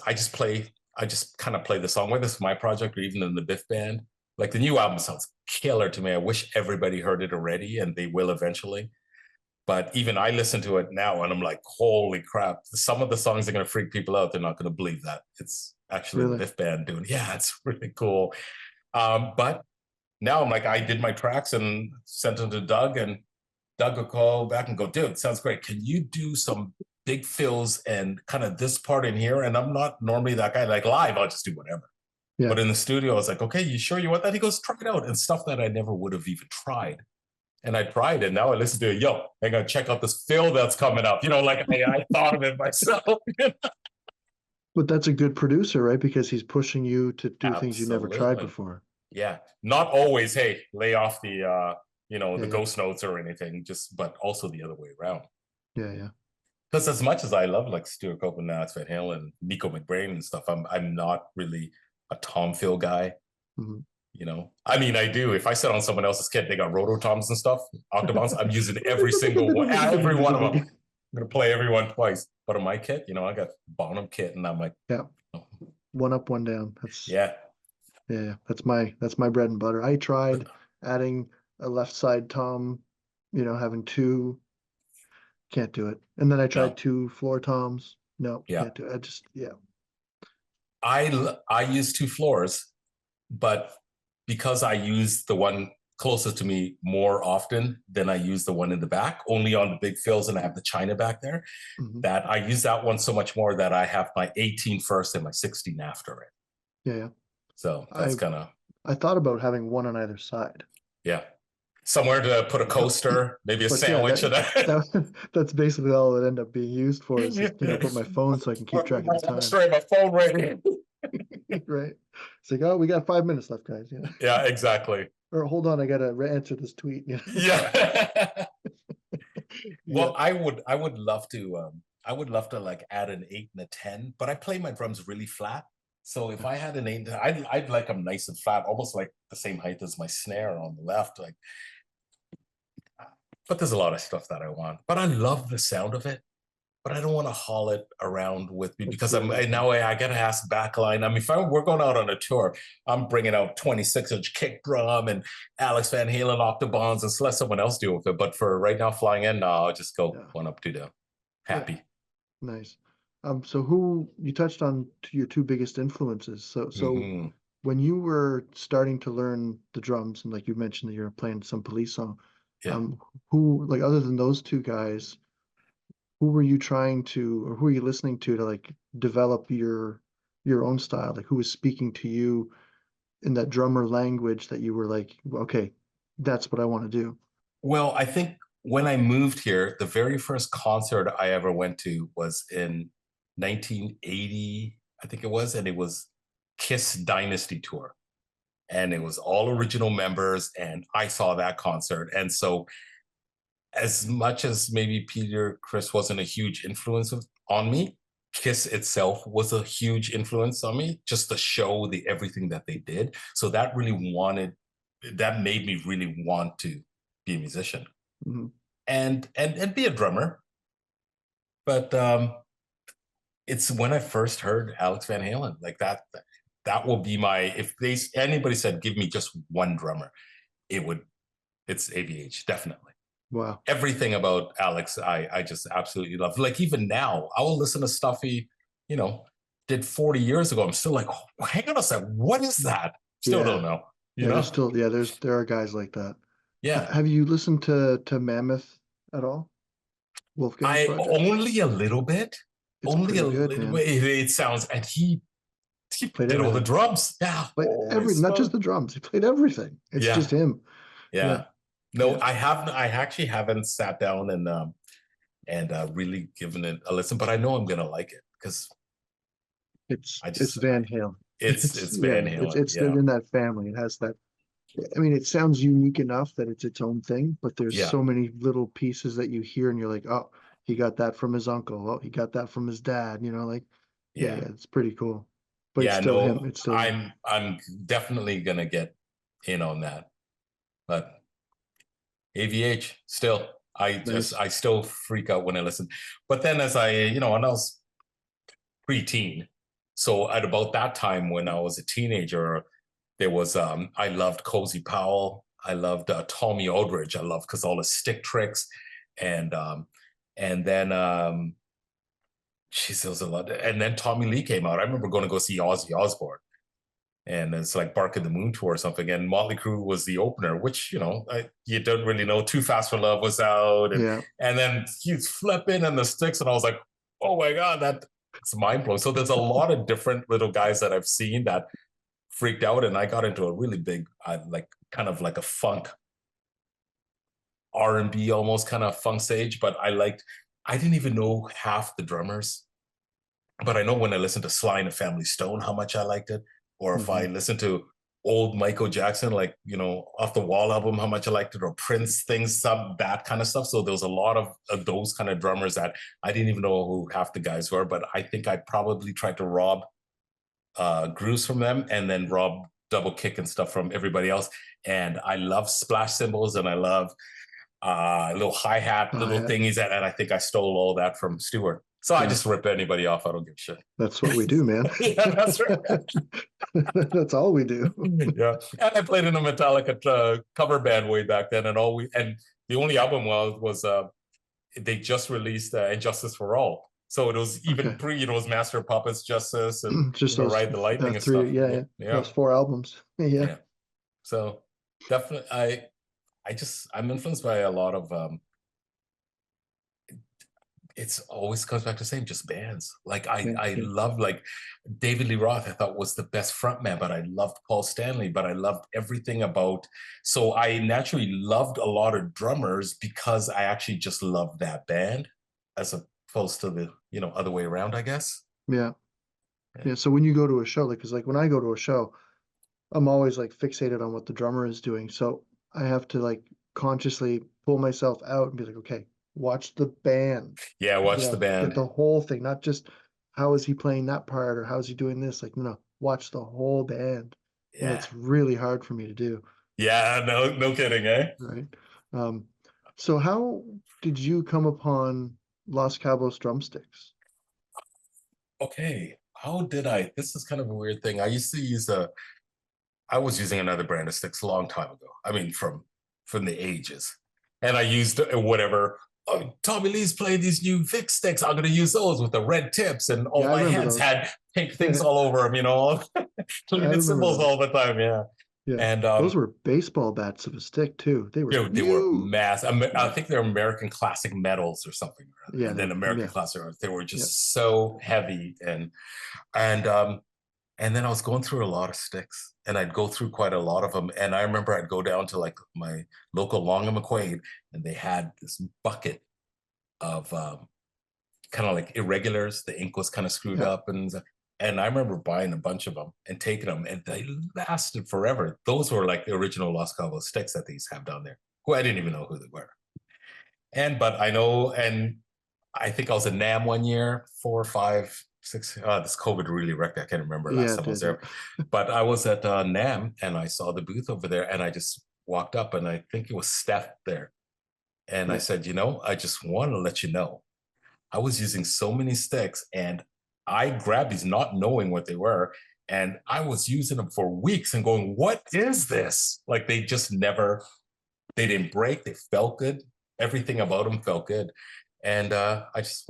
kind of play the song, whether it's my project or even in the BIF band. Like the new album sounds killer to me. I wish everybody heard it already, and they will eventually. But even I listen to it now and I'm like, holy crap. Some of the songs are going to freak people out. They're not going to believe that. It's actually the BIF band doing. Yeah, it's really cool. But now I'm like, I did my tracks and sent them to Doug, and Doug will call back and go, dude, sounds great. Can you do some big fills and kind of this part in here? And I'm not normally that guy. Like live, I'll just do whatever. Yeah. But in the studio, I was like, okay, you sure you want that? He goes, try it out. And stuff that I never would have even tried. And I tried it. Now I listen to it. Yo, I'm going to check out this fill that's coming up. I thought of it myself. But that's a good producer, right? Because he's pushing you to do things you never tried before. Yeah. Not always, hey, lay off the, the ghost notes or anything, but also the other way around. Yeah. Because as much as I love like Stuart Copeland, Alex Van Halen, and Nico McBrain and stuff, I'm not really a Tom Phil guy. Mm-hmm. I mean, I do. If I sit on someone else's kit, they got rototoms and stuff, octobans. I'm using every single one, every one of them. I'm going to play every one twice. But on my kit, I got Bonham kit, and I'm like, one up, one down. That's yeah. That's my bread and butter. I tried adding a left side tom, having two. Can't do it. And then I tried two floor toms. No, can't do it. I use two floors, but because I use the one closest to me more often than I use the one in the back, only on the big fills, and I have the China back there, that I use that one so much more that I have my 18 first and my 16 after it. Yeah. So that's kind of... I thought about having one on either side. Yeah. Somewhere to put a coaster, maybe a sandwich. That's basically all it ended up being used for is just, put my phone so I can keep track of the time. Straight my phone right here. Right. It's like, oh, we got 5 minutes left, guys. Yeah, exactly. Or hold on, I gotta answer this tweet. Yeah. Well, I would love to like add an 8 and a 10, but I play my drums really flat. So if I had an 8, I'd like them nice and flat, almost like the same height as my snare on the left. Like, but there's a lot of stuff that I want. But I love the sound of it. But I don't want to haul it around with me because I gotta ask backline. I mean, if we're going out on a tour, I'm bringing out 26-inch kick drum and Alex Van Halen octobans and let someone else deal with it. But for right now, flying in, I'll just go one up, two down. Happy. Yeah. Nice. So who you touched on your two biggest influences. So when you were starting to learn the drums, and like you mentioned that you're playing some Police song, who, like, other than those two guys, who were you trying to, or who are you listening to like develop your own style? Like, who was speaking to you in that drummer language that you were like, okay, that's what I want to do? Well, I think when I moved here, the very first concert I ever went to was in 1980, I think it was, and it was Kiss Dynasty Tour. And it was all original members, and I saw that concert. And so as much as maybe Peter Criss wasn't a huge influence on me, Kiss itself was a huge influence on me, just the show, everything that they did. So that really that made me really want to be a musician and be a drummer. But it's when I first heard Alex Van Halen, like that will be my, if anybody said give me just one drummer, it's AVH, definitely. Wow. Everything about Alex, I just absolutely love. Like even now, I will listen to stuff he, did 40 years ago. I'm still like, oh, hang on a sec, what is that? Still don't know. You know? There's still there are guys like that. Yeah. Have you listened to Mammoth at all? Wolfgang's project? Only a little bit. It's only a good, little man. bit. It sounds, and he played did all the drums. Yeah. Not just the drums. He played everything. It's just him. Yeah. No, I actually haven't sat down and really given it a listen, but I know I'm gonna like it because it's Van Halen. It's Van Halen. It's in that family. It has that. I mean, it sounds unique enough that it's its own thing, but there's so many little pieces that you hear and you're like, oh, he got that from his uncle. Oh, he got that from his dad. It's pretty cool. But it's still him. It's still I'm definitely gonna get in on that. But AVH still, I still freak out when I listen. But then as when I was preteen, so at about that time when I was a teenager, there was I loved Cozy Powell. I loved Tommy Aldridge. I loved because all the stick tricks, and then there was a lot. And then Tommy Lee came out. I remember going to go see Ozzy Osbourne, and it's like Bark at the Moon Tour or something. And Motley Crue was the opener, which you don't really know. Too Fast for Love was out, and then he's flipping and the sticks, and I was like, oh my god, that's mind blowing. So there's a lot of different little guys that I've seen that freaked out, and I got into a really big, kind of like a funk R&B almost kind of funk stage. But I didn't even know half the drummers, but I know when I listened to Sly and the Family Stone how much I liked it, or if I listened to old Michael Jackson, Off the Wall album, how much I liked it, or Prince things, that kind of stuff. So there was a lot of those kind of drummers that I didn't even know who half the guys were, but I think I probably tried to rob grooves from them and then rob double kick and stuff from everybody else. And I love splash cymbals, and I love little hi-hat, little thingies, and I think I stole all that from Stewart. So I just rip anybody off. I don't give a shit. That's what we do, man. Yeah, that's right. That's all we do. Yeah, and I played in a Metallica cover band way back then, and the only album was they just released Injustice for All. So it was even pre, it was Master of Puppets, Justice, and just Ride the Lightning and stuff. Yeah. Those 4 albums. Yeah. So definitely, I'm influenced by a lot of it's always comes back to the same, just bands. I love David Lee Roth, I thought was the best frontman, but I loved Paul Stanley, but I loved everything about, so I naturally loved a lot of drummers because I actually just loved that band as opposed to the, other way around, I guess. Yeah. So when you go to a show, because when I go to a show, I'm always fixated on what the drummer is doing. So I have to consciously pull myself out and be like, okay, watch the band. Yeah, watch the band. Get the whole thing, not just how is he playing that part or how is he doing this. No, watch the whole band. Yeah. And it's really hard for me to do. Yeah, no kidding, eh? Right. So how did you come upon Los Cabos Drumsticks? Okay, how did I? This is kind of a weird thing. I used to use I was using another brand of sticks a long time ago. I mean, from the ages. And I used whatever. Oh, Tommy Lee's playing these new Vic sticks. I'm going to use those with the red tips, and all my hands had pink things all over them, cleaning cymbals all the time. Yeah. And those were baseball bats of a stick too. They were massive. I think they're American Classic Metals or something. Yeah. And then American Classic. They were just so heavy, and then I was going through a lot of sticks, and I'd go through quite a lot of them. And I remember I'd go down to my local Long and McQuaid, and they had this bucket of kind of like irregulars. The ink was kind of screwed up, and I remember buying a bunch of them and taking them, and they lasted forever. Those were the original Los Cabos sticks that they used to have down there, who I didn't even know who they were. But I know, and I think I was in NAMM one year, 4 or 5 6. This COVID really wrecked. I can't remember Yeah, last it time I was did. there, but I was at NAM and I saw the booth over there, and I just walked up, and I think it was Steph there, and I Yeah. said, I just want to let you know, I was using so many sticks, and I grabbed these not knowing what they were, and I was using them for weeks and going, what is this? Like they just never, they didn't break. They felt good. Everything about them felt good. And I just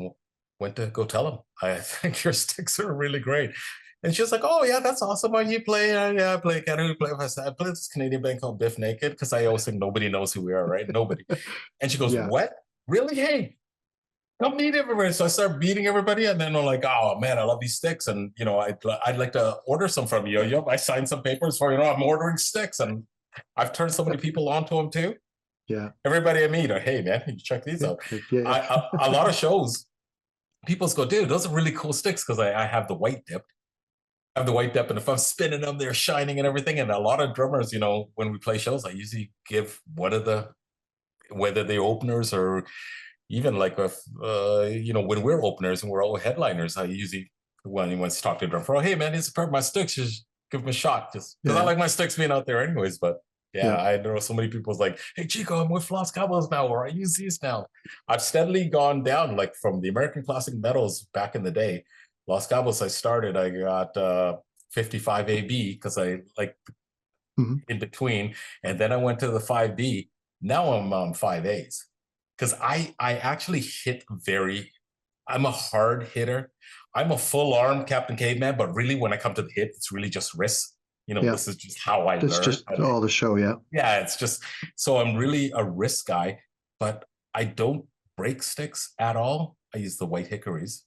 went to go tell them, I think your sticks are really great. And she was like, oh, yeah, that's awesome. Are you play? Yeah, I play. Can you play? I said, I play this Canadian band called BIF Naked, because I always think nobody knows who we are, right? Nobody. And she goes, Yeah. what? Really? Hey, come meet everybody. So I start meeting everybody, and then I'm like, oh man, I love these sticks, and I'd like to order some from you. Yep, I signed some papers for I'm ordering sticks, and I've turned so many people onto them too. Yeah. Everybody I meet, hey man, you check these out. Yeah. A lot of shows, people go, dude, those are really cool sticks, because I have the white dip. I have the white dip, and if I'm spinning them, they're shining and everything. And a lot of drummers, when we play shows, I usually give one of the, whether they're openers or even like if when we're openers and we're all headliners, I usually, when he wants to talk to a drummer, hey man, it's a pair of my sticks, just give him a shot, just because I like my sticks being out there anyways. But I know so many people's like, hey Chiko, I'm with Los Cabos now, or I use these now. I've steadily gone down, like from the American Classic Metals back in the day. Los Cabos, I got 55 AB because I like in between, and then I went to the 5B. Now I'm on 5As. Because I actually hit I'm a hard hitter. I'm a full arm Captain Caveman, but really when I come to the hit, it's really just wrist. This is just how I learn. It's just all the show, yeah. Yeah, it's just, so I'm really a wrist guy, but I don't break sticks at all. I use the white hickories.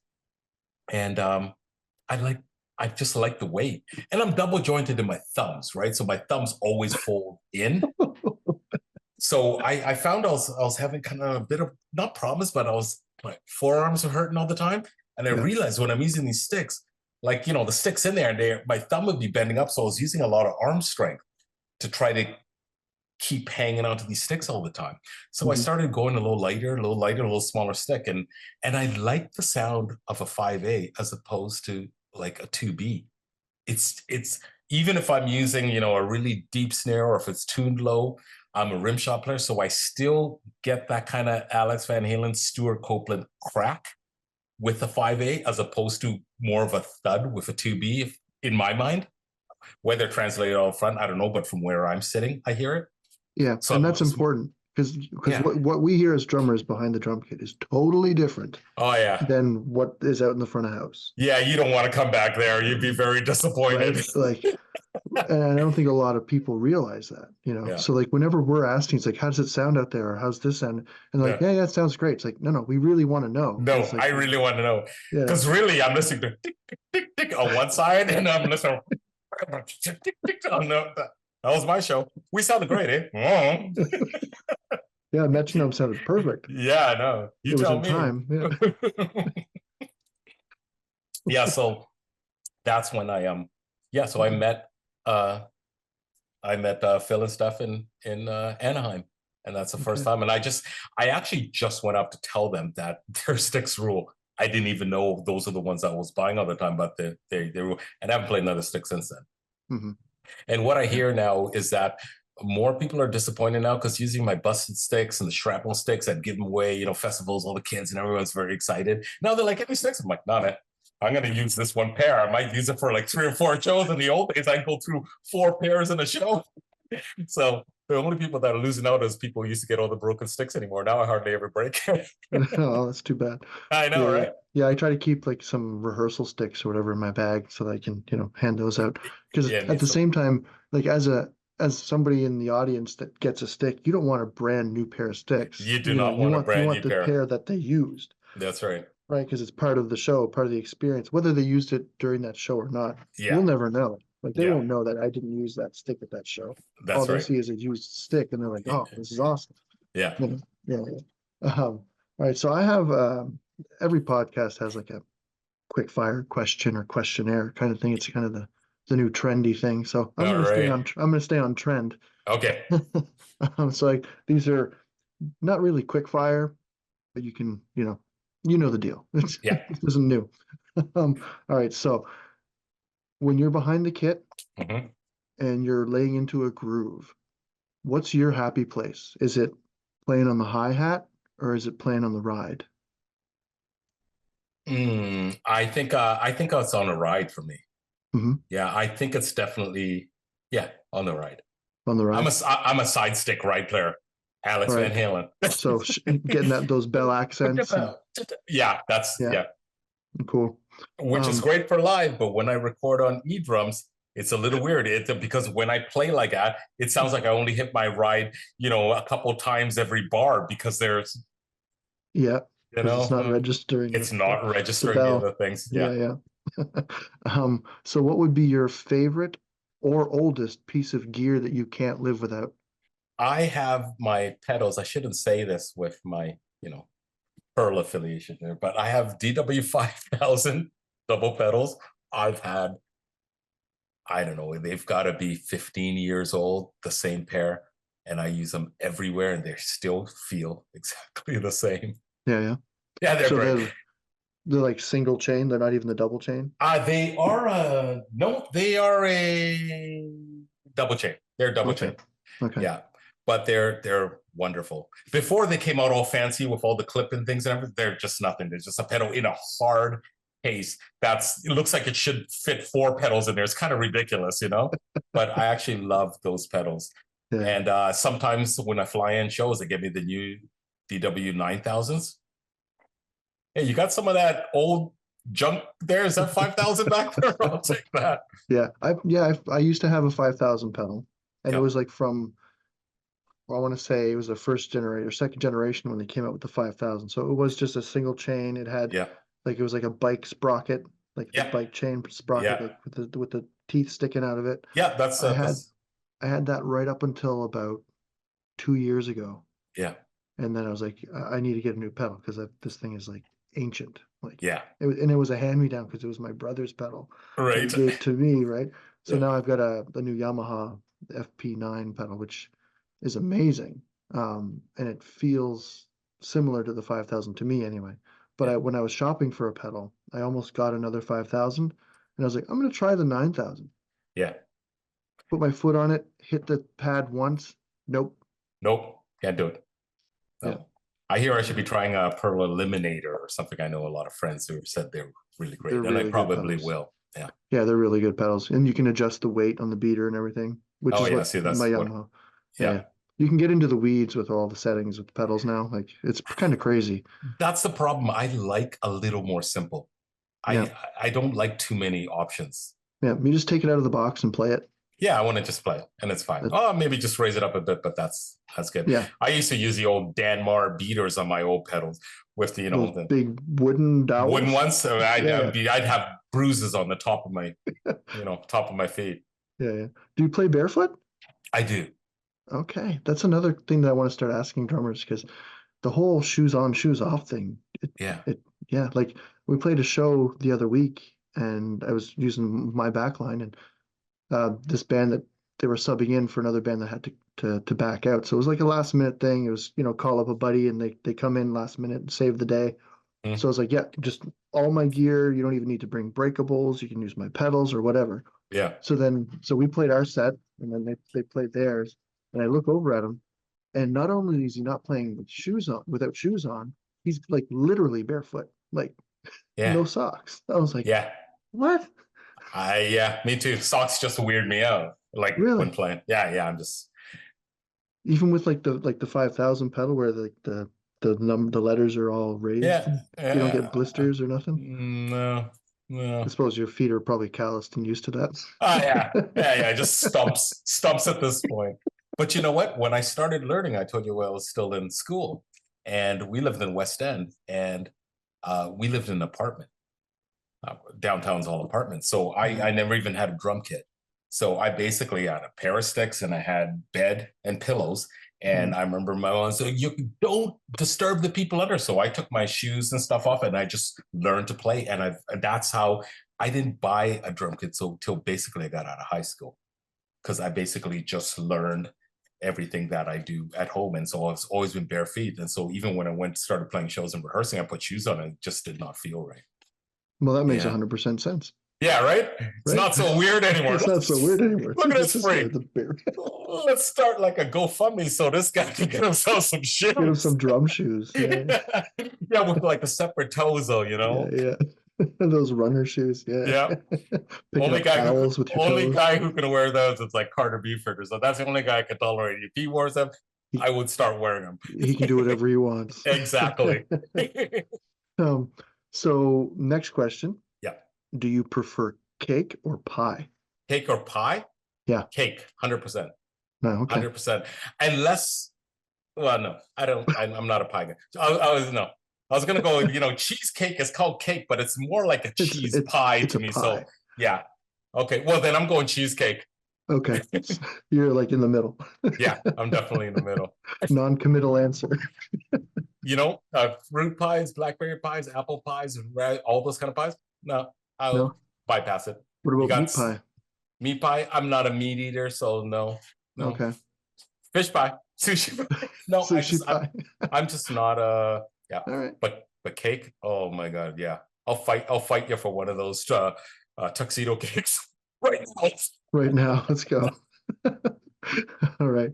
And I just like the weight. And I'm double jointed in my thumbs, right? So my thumbs always fold in. So I found I was having kind of a bit of, not problems, but I was like, forearms are hurting all the time. And I realized when I'm using these sticks, like, the sticks in there, and my thumb would be bending up. So I was using a lot of arm strength to try to keep hanging onto these sticks all the time. So I started going a little lighter, a little smaller stick. And I like the sound of a 5A as opposed to like a 2B. It's even if I'm using, a really deep snare, or if it's tuned low, I'm a rim shot player, so I still get that kind of Alex Van Halen, Stuart Copeland crack with a 5A, as opposed to more of a thud with a 2B, in my mind. Whether translated all front, I don't know, but from where I'm sitting, I hear it. Yeah, so, and that's important, because what we hear as drummers behind the drum kit is totally different. Oh yeah, than what is out in the front of house. Yeah, you don't want to come back there. You'd be very disappointed. Right? Like, and I don't think a lot of people realize that, Yeah. So like whenever we're asking, it's like, how does it sound out there? Or how's this sound? And they're like, yeah, it sounds great. It's like, no, we really want to know. No, like, I really want to know. Because really, I'm listening to tick, tick, tick, tick on one side, and I'm listening to tick, tick, tick on the, that was my show. We sounded great, eh? Yeah, metronome sounded perfect. Yeah, I know. You tell me. Time. Yeah. Yeah, so that's when so I met Phil and Steph in Anaheim, and that's the first time. And I actually just went up to tell them that their sticks rule. I didn't even know those are the ones I was buying all the time, but they rule. And I haven't played another stick since then. And what I hear now is that more people are disappointed now, because using my busted sticks and the shrapnel sticks, I'd give them away, festivals, all the kids, and everyone's very excited. Now they're like, "Give me sticks." I'm like, "No, man, I'm going to use this one pair. I might use it for like 3 or 4 shows." In the old days, I'd go through 4 pairs in a show. So the only people that are losing out is people who used to get all the broken sticks anymore. Now I hardly ever break. Oh, that's too bad. I know, right? Yeah, I try to keep like some rehearsal sticks or whatever in my bag so that I can, hand those out. Because at the same time, like as somebody in the audience that gets a stick, you don't want a brand new pair of sticks. You do not want a brand new pair. The pair that they used. That's right. Right, because it's part of the show, part of the experience. Whether they used it during that show or not, we'll never know. Like they won't know that I didn't use that stick at that show. All they see is a used stick, and they're like, "Oh, this is awesome." Yeah. All right, so I have every podcast has like a quick fire question or questionnaire kind of thing. It's kind of the new trendy thing. So I'm gonna stay on trend. Okay. So like these are not really quick fire, but you can You know the deal. Yeah. This isn't new. All right. So when you're behind the kit Hmm. and you're laying into a groove, what's your happy place? Is it playing on the hi-hat or is it playing on the ride? I think it's on a ride for me. Hmm. Yeah, I think it's definitely, yeah, on the ride. On the ride. I'm a side stick ride player. All Alex Van right. Halen. So getting that those bell accents and Yeah, that's yeah, yeah, cool. which is Um, great for live, but when I record on drums, it's a little weird. Because when I play like that, it sounds like I only hit my ride, a couple times every bar because there's, yeah, you because it's know, not registering it's not the registering the bell. other things. Yeah, Yeah. yeah. So what would be your favorite or oldest piece of gear that you can't live without? I have my pedals. I shouldn't say this with my, Pearl affiliation there, but I have DW 5000 double pedals. I've had, I don't know, they've got to be 15 years old, the same pair, and I use them everywhere and they still feel exactly the same. Yeah, yeah. Yeah, they're So great. they're like single chain. They're not even the double chain. They are no, they are a double chain. They're double chain. Okay. Okay. Yeah, but they're wonderful. Before they came out all fancy with all the clip and things and everything, they're just nothing. They're just a pedal in a hard case. It looks like it should fit 4 pedals in there. It's kind of ridiculous, But I actually love those pedals. Yeah. And sometimes when I fly in shows, they give me the new DW 9000s. Hey, you got some of that old junk there? Is that 5,000 back there? I'll take that. Yeah. I used to have a 5,000 pedal, and it Yep. was like from, well, I want to say it was the first generation or second generation when they came out with the 5,000. So it was just a single chain. It had Yeah. like it was like a bike sprocket, like the Yeah. bike chain sprocket, Yeah. like with the teeth sticking out of it. Yeah. That's I had that's I had that right up until about 2 years ago, yeah. and then I was like, I need to get a new pedal because this thing is like ancient. Like Yeah. and it was a hand me down because it was my brother's pedal that he Right. gave to me, right? So Yeah. now I've got a new Yamaha FP9 pedal, which is amazing, and it feels similar to the 5,000 to me anyway. But Yeah. when I was shopping for a pedal, I almost got another 5,000, and I was like, I'm gonna try the 9,000. Yeah. Put my foot on it, hit the pad once. Nope. Nope. Can't do it. Yeah. No. I hear I should be trying a Pearl Eliminator or something. I know a lot of friends who have said they're really great, They're and I really good probably pedals. will. Yeah. Yeah, they're really good pedals. And you can adjust the weight on the beater and everything, which Oh is yeah. what See, my that's what. Yamaha. Yeah. Yeah. You can get into the weeds with all the settings with pedals now. Like it's kind of crazy. That's the problem. I like a little more simple. Yeah. I don't like too many options. Yeah. You just take it out of the box and play it. Yeah, I want to just play it, and it's fine. That- Oh, maybe just raise it up a bit, but that's good. yeah. I used to use the old Danmar beaters on my old pedals with Those the big wooden wooden dowels. ones. So Yeah. I'd have bruises on the top of my top of my feet. Yeah. Yeah. Do you play barefoot? I do. Okay. That's another thing that I want to start asking drummers because the whole shoes on, shoes off thing, Yeah. yeah, like we played a show the other week and I was using my back line and this band that they were subbing in for another band that had to back out. So it was like a last minute thing. It was, call up a buddy and they come in last minute and save the day. Mm. So I was like, yeah, just all my gear. You don't even need to bring breakables. You can use my pedals or whatever. Yeah. So we played our set and then they played theirs. And I look over at him and not only is he not playing with shoes on, without shoes on, he's like literally barefoot, like Yeah. no socks. I was like, Yeah. what? Yeah, me too. Socks just weird me out. Like Really? when playing. Yeah, I'm just Even with like the 5,000 pedal where the letters are all raised, you don't get blisters or nothing. No, I no. suppose your feet are probably calloused and used to that. Yeah. Just stumps at this point. But you know what? When I started learning, I told you I was still in school, and we lived in West End, and we lived in an apartment. Downtown's all apartments, so I never even had a drum kit. So I basically had a pair of sticks and I had bed and pillows. And I remember my mom said, "You don't disturb the people under." So I took my shoes and stuff off and I just learned to play. And that's how I didn't buy a drum kit till basically I got out of high school, because I basically just learned everything that I do at home. And so I've always been bare feet. And so even when I started playing shows and rehearsing, I put shoes on, it just did not feel right. Well, that makes 100% sense. Yeah, right? It's right? not so weird anymore. It's not so weird anymore. Look at this freak. Let's start like a GoFundMe so this guy can get himself some shoes. Get him some drum shoes. Yeah, yeah, with like the separate toes though, you know? Yeah. Those runner shoes. Yeah. Only guy who can wear those is like Carter Beaufort. So that's the only guy I can tolerate. If he wears them, I would start wearing them. He can do whatever he wants. Exactly. So next question. Yeah. Do you prefer cake or pie? Cake or pie? Yeah. Cake, 100%. No, okay. 100%. Unless, well, no, I don't, I'm not a pie guy. I was going to go, you know, cheesecake is called cake, but it's more like a cheese pie to me. Pie. So yeah. Okay. Well, then I'm going cheesecake. Okay. You're like in the middle. Yeah, I'm definitely in the middle. Non-committal answer. You know, fruit pies, blackberry pies, apple pies, all those kind of pies. No, I'll bypass it. What about meat pie? Meat pie. I'm not a meat eater, so no. Okay. Fish pie, sushi pie. No, pie. I'm just not a. Yeah. All right. But cake. Oh my God. Yeah. I'll fight you for one of those tuxedo cakes right now. Right now. Let's go. All right.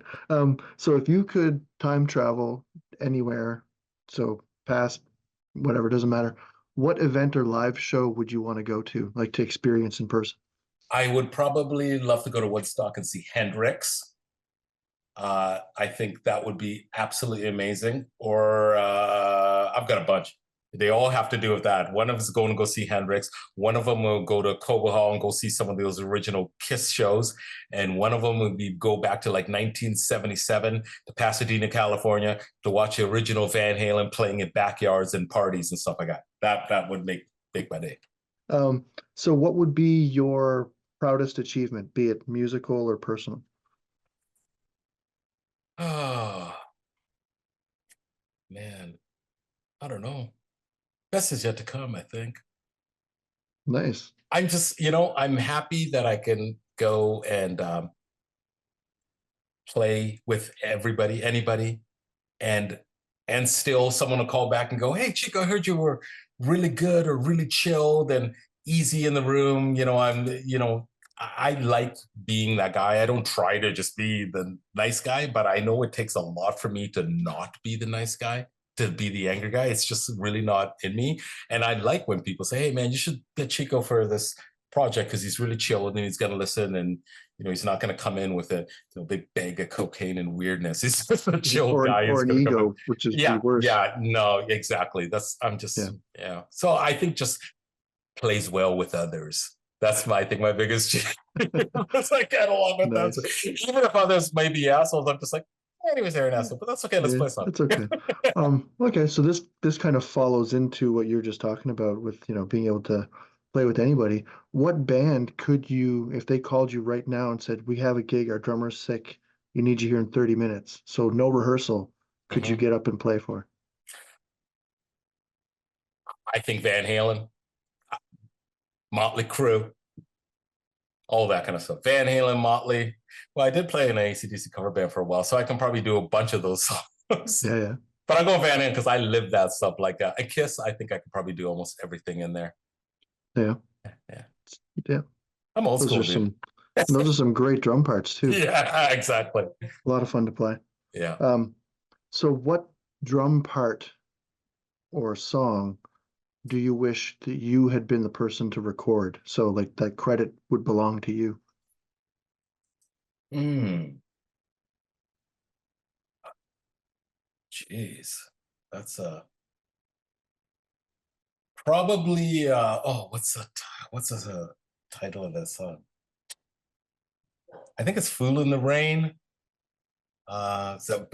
So if you could time travel anywhere, so past, whatever, doesn't matter, what event or live show would you want to go to, like to experience in person? I would probably love to go to Woodstock and see Hendrix. I think that would be absolutely amazing. Or I've got a bunch. They all have to do with that. One of us is going to go see Hendrix. One of them will go to Cobo Hall and go see some of those original Kiss shows. And one of them would be go back to like 1977 to Pasadena, California to watch the original Van Halen playing in backyards and parties and stuff like that. That would make my day. So what would be your proudest achievement, be it musical or personal? Oh, man. I don't know. Best is yet to come, I think. Nice. I'm just, I'm happy that I can go and play with everybody, anybody, and still someone will call back and go, "Hey, Chiko, I heard you were really good or really chilled and easy in the room." I like being that guy. I don't try to just be the nice guy, but I know it takes a lot for me to not be the nice guy, to be the angry guy. It's just really not in me. And I like when people say, "Hey man, you should get Chiko for this project because he's really chill and he's going to listen and, he's not going to come in with a big bag of cocaine and weirdness. He's just a chill guy. Or an ego, which is the worst. Yeah, no, exactly. So I think just plays well with others. That's my biggest It's like, I get along with that. Even if others may be assholes, I'm just like, anyways, they're an asshole, but that's okay. Let's play something. That's okay. Okay, so this kind of follows into what you're just talking about with, being able to play with anybody. What band could you, if they called you right now and said, "We have a gig, our drummer's sick, we need you here in 30 minutes, so no rehearsal," could you get up and play for? I think Van Halen, Motley Crue, all that kind of stuff. Van Halen, Motley. Well, I did play in an AC/DC cover band for a while, so I can probably do a bunch of those songs. Yeah. But I'm going Van Halen because I live that stuff. Like a Kiss, I think I could probably do almost everything in there. Yeah. I'm old school. Those are some great drum parts too. Yeah, exactly. A lot of fun to play. Yeah. So what drum part or song do you wish that you had been the person to record? So like that credit would belong to you. Jeez, that's probably what's the title of that song? I think it's "Fool in the Rain." It still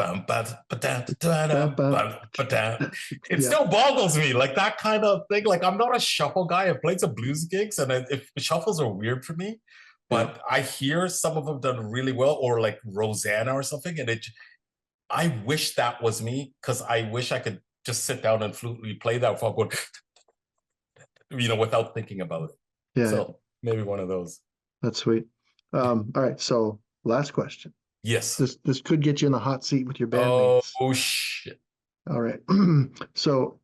boggles me, like that kind of thing. Like I'm not a shuffle guy. I played some blues gigs, and if shuffles are weird for me, but I hear some of them done really well, or like Rosanna or something, and I wish that was me, because I wish I could just sit down and fluently play that while going, without thinking about it. Yeah. So maybe one of those. That's sweet. All right. So last question. Yes. This could get you in the hot seat with your Oh, bandmates. shit. All right. So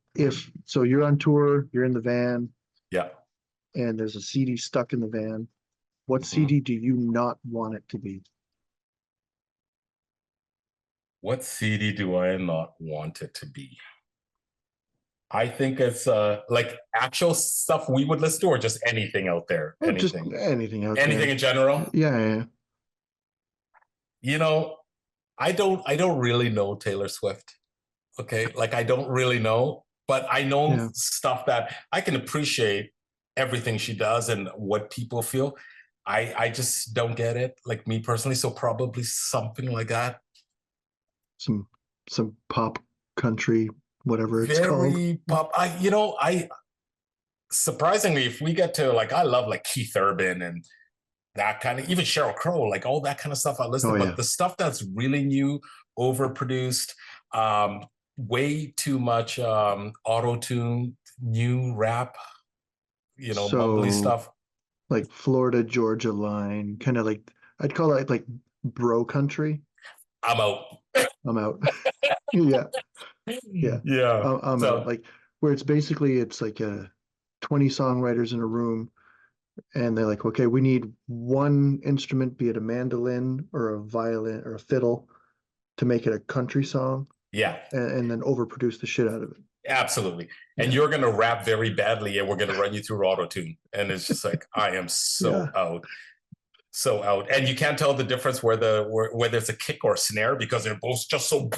you're on tour, you're in the van, Yeah. and there's a CD stuck in the van. What Mhm. CD do you not want it to be? What CD do I not want it to be? I think it's like actual stuff we would listen to, or just anything out there. Oh, just Anything. anything out Anything there. in general. Yeah, yeah. You know, I don't really know Taylor Swift. Okay. Like I don't really know, but I know Yeah. stuff that I can appreciate everything she does and what people feel. I just don't get it, like me personally. So probably something like that. Some some pop country, whatever it's called. Very pop. I surprisingly, if we get to like, I love like Keith Urban and that kind of, even Sheryl Crow, like all that kind of stuff I listen Oh to. yeah. But the stuff that's really new, overproduced, way too much auto tune, new rap, mumbly So stuff. like Florida Georgia line, kind of like I'd call it like bro country. I'm out. I'm out. Yeah, yeah. Yeah. I'm out. So Like where it's like a 20 songwriters in a room, and they're like, okay, we need one instrument, be it a mandolin or a violin or a fiddle, to make it a country song, yeah, and then overproduce the shit out of it. absolutely. And Yeah, you're gonna rap very badly, and we're gonna run you through auto tune. And it's just like I am so yeah. out. So out, and you can't tell the difference whether it's a kick or a snare because they're both just so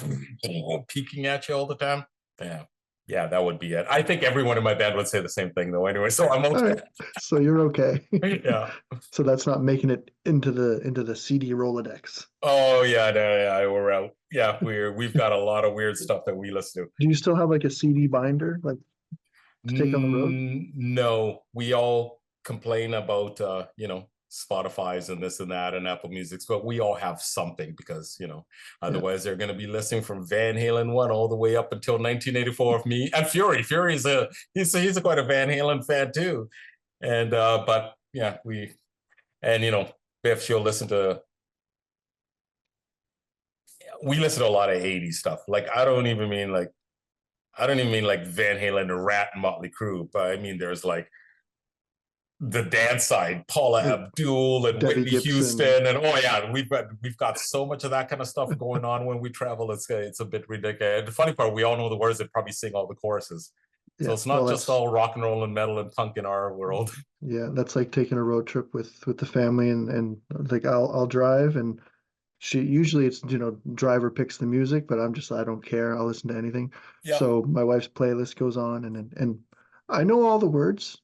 peeking at you all the time. Yeah, yeah, that would be it. I think everyone in my band would say the same thing though. Anyway, so I'm All okay. right, so you're okay. Yeah. So that's not making it into the CD Rolodex. Oh yeah, no, yeah, we're out. Yeah, we've got a lot of weird stuff that we listen to. Do you still have like a CD binder, like to take on the road? No, we all complain about Spotify's and this and that and Apple Music's, but we all have something because Yeah. otherwise they're going to be listening from Van Halen 1 all the way up until 1984 of me and Fury. Fury's he's quite a Van Halen fan too, and but yeah Biff, she'll listen to. We listen to a lot of 80s stuff. Like I don't even mean like Van Halen, the Rat, and Motley Crue, but I mean there's like the dance side, Paula Like Abdul and Debbie Whitney Gibson. Houston, and oh yeah, we've got so much of that kind of stuff going on when we travel. It's a bit ridiculous. The funny part, we all know the words and probably sing all the choruses. So Yeah. it's Well, not just that's all rock and roll and metal and punk in our world. yeah, that's like taking a road trip with the family, and like I'll drive, and she usually it's driver picks the music, but I don't care. I'll listen to anything. Yeah, So my wife's playlist goes on, and I know all the words.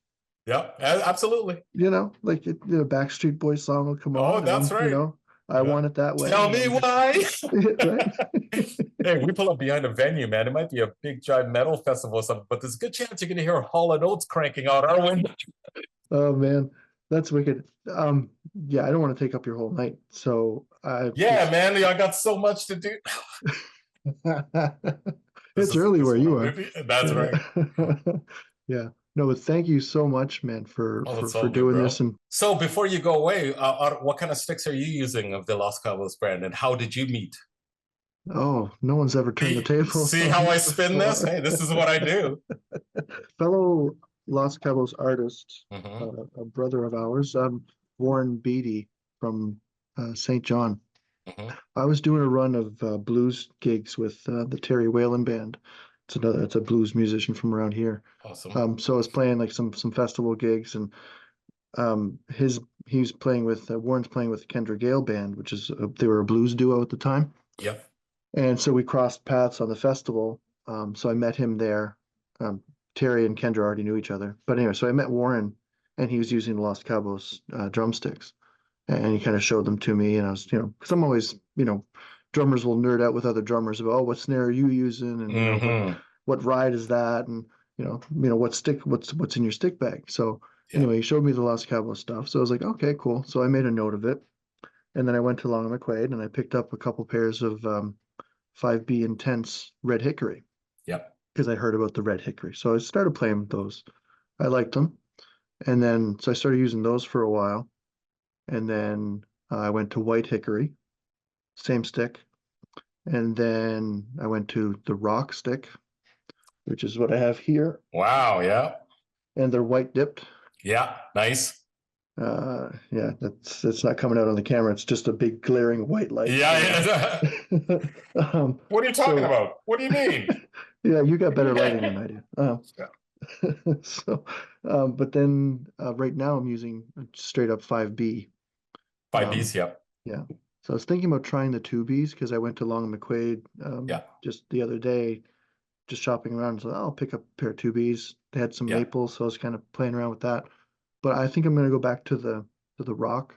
yeah, absolutely. Like Backstreet Boys song will come Oh, on, and that's right. I Yeah. want it that way, Tell and me I'm just why. right. Hey, we pull up behind a venue, man. It might be a big giant metal festival or something, but there's a good chance you're going to hear Hall and Oates cranking out our window. Oh man, that's wicked. Yeah, I don't want to take up your whole night, so I Yeah, just man, I got so much to do. it's early this where one you I'm are. leaving. That's right. Yeah. Yeah. No, but thank you so much, man, for Oh, it's for all good, doing this. bro. And So before you go away, what kind of sticks are you using of the Los Cabos brand, and how did you meet? oh, no one's ever turned the tables See on how me I spin this? before. Hey, this is what I do. Fellow Los Cabos artist, Mm-hmm. a brother of ours, Warren Beatty from St. John. Mm-hmm. I was doing a run of blues gigs with the Terry Whalen Band. It's a blues musician from around here. Awesome. So I was playing like some festival gigs, and he's playing with Warren's playing with the Kendra Gale Band, which is they were a blues duo at the time. Yep. And so we crossed paths on the festival. So I met him there. Terry and Kendra already knew each other, but anyway, so I met Warren, and he was using Los Cabos drumsticks, and he kind of showed them to me, and I was, because I'm always, drummers will nerd out with other drummers about, oh, what snare are you using, and Mm-hmm. what ride is that, and what stick, what's in your stick bag. So Yeah. anyway, he showed me the Los Cabos stuff, so I was like, okay, cool. So I made a note of it, and then I went to Long and McQuaid, and I picked up a couple pairs of 5B Intense Red Hickory Yep. because I heard about the Red Hickory. So I started playing with those. I liked them. And then, so I started using those for a while. And then I went to White Hickory. same stick. And then I went to the rock stick, which is what I have here. Wow, yeah. And they're white dipped. Yeah, nice. Yeah, that's not coming out on the camera. It's just a big glaring white light. Yeah, yeah. What are you talking about? What do you mean? Yeah, you got better lighting than I do. Yeah. So, but then right now I'm using a straight up 5B. Five Bs, yeah. Yeah. So I was thinking about trying the 2Bs because I went to Long and McQuaid Yeah. just the other day, just shopping around. So I'll pick up a pair of 2Bs. They had some Yeah. maples, so I was kind of playing around with that. But I think I'm gonna go back to the rock.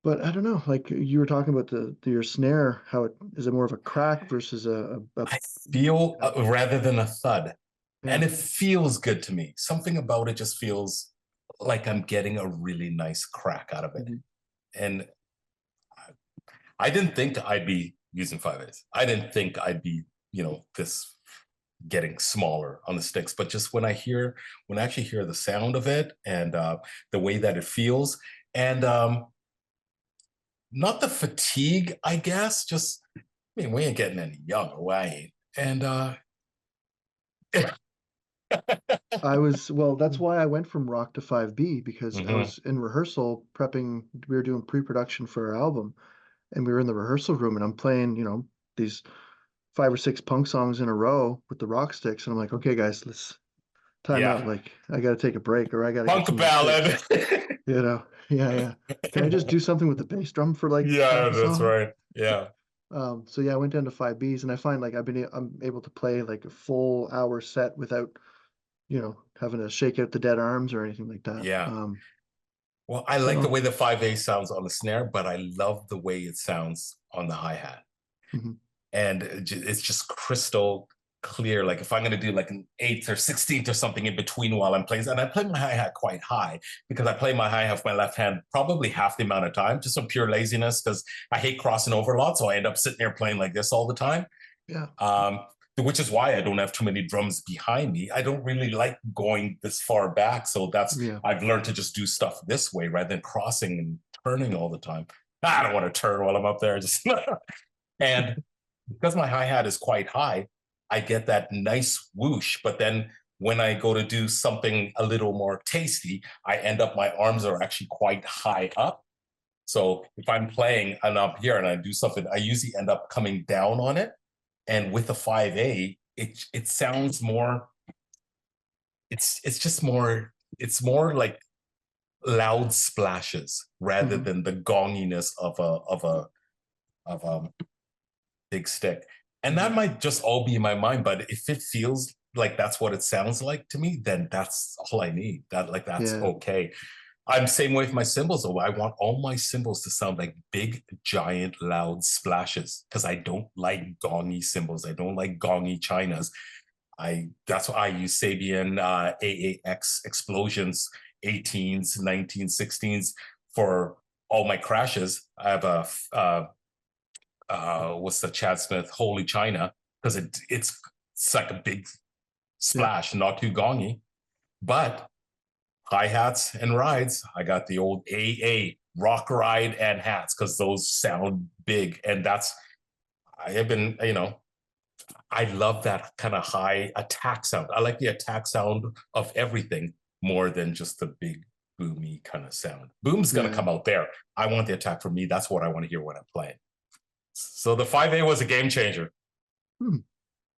But I don't know, like you were talking about your snare, how it is it more of a crack versus I feel a rather than a thud. yeah. And it feels good to me. Something about it just feels like I'm getting a really nice crack out of it. Mm-hmm. And I didn't think I'd be using 5/8. I didn't think I'd be, this getting smaller on the sticks. But just when I actually hear the sound of it and the way that it feels, and not the fatigue, I guess, just, I mean, we ain't getting any younger, we ain't. And Well, that's why I went from rock to 5B because I Mhm. was in rehearsal prepping, we were doing pre-production for our album and we were in the rehearsal room and I'm playing, these 5 or 6 punk songs in a row with the rock sticks and I'm like, okay guys, let's time out. Yeah, Like I gotta take a break or I gotta get punk some more ballad. sticks. Yeah. Can I just do something with the bass drum for like Yeah, half a that's song? right. Yeah. So yeah, I went down to 5Bs and I find like I'm able to play like a full hour set without, having to shake out the dead arms or anything like that. Yeah. Well, I like the So way the 5/8 sounds on the snare, but I love the way it sounds on the hi-hat. mhm, And it's just crystal clear. Like if I'm going to do like an 8th or 16th or something in between while I'm playing, and I play my hi-hat quite high because I play my hi-hat with my left hand probably half the amount of time, just some pure laziness because I hate crossing over a lot. So I end up sitting there playing like this all the time. yeah, Which is why I don't have too many drums behind me. I don't really like going this far back. So yeah, I've learned to just do stuff this way rather than crossing and turning all the time. I don't want to turn while I'm up there. Just and because my hi-hat is quite high, I get that nice whoosh. But then when I go to do something a little more tasty, I end up, my arms are actually quite high up. So if I'm playing and up here and I do something, I usually end up coming down on it. And with the 5/8, it sounds more, it's just more, it's more like loud splashes rather mhm, than the gonginess of a big stick. And that mhm, might just all be in my mind, but if it feels like that's what it sounds like to me, then that's all I need. That's yeah, okay. I'm same way with my cymbals though. I want all my cymbals to sound like big, giant, loud splashes because I don't like gongy cymbals. I don't like gongy chinas. That's why I use Sabian AAX explosions, 18s, 1916s for all my crashes. I have what's the Chad Smith Holy China because it's like a big yeah, splash, not too gongy. But hi-hats and rides, I got the old AA rock ride and hats because those sound big. And I have been, I love that kind of high attack sound. I like the attack sound of everything more than just the big boomy kind of sound. Boom's going to yeah. come out there. I want the attack from me. That's what I want to hear when I'm playing. So the 5/8 was a game changer. Hmm.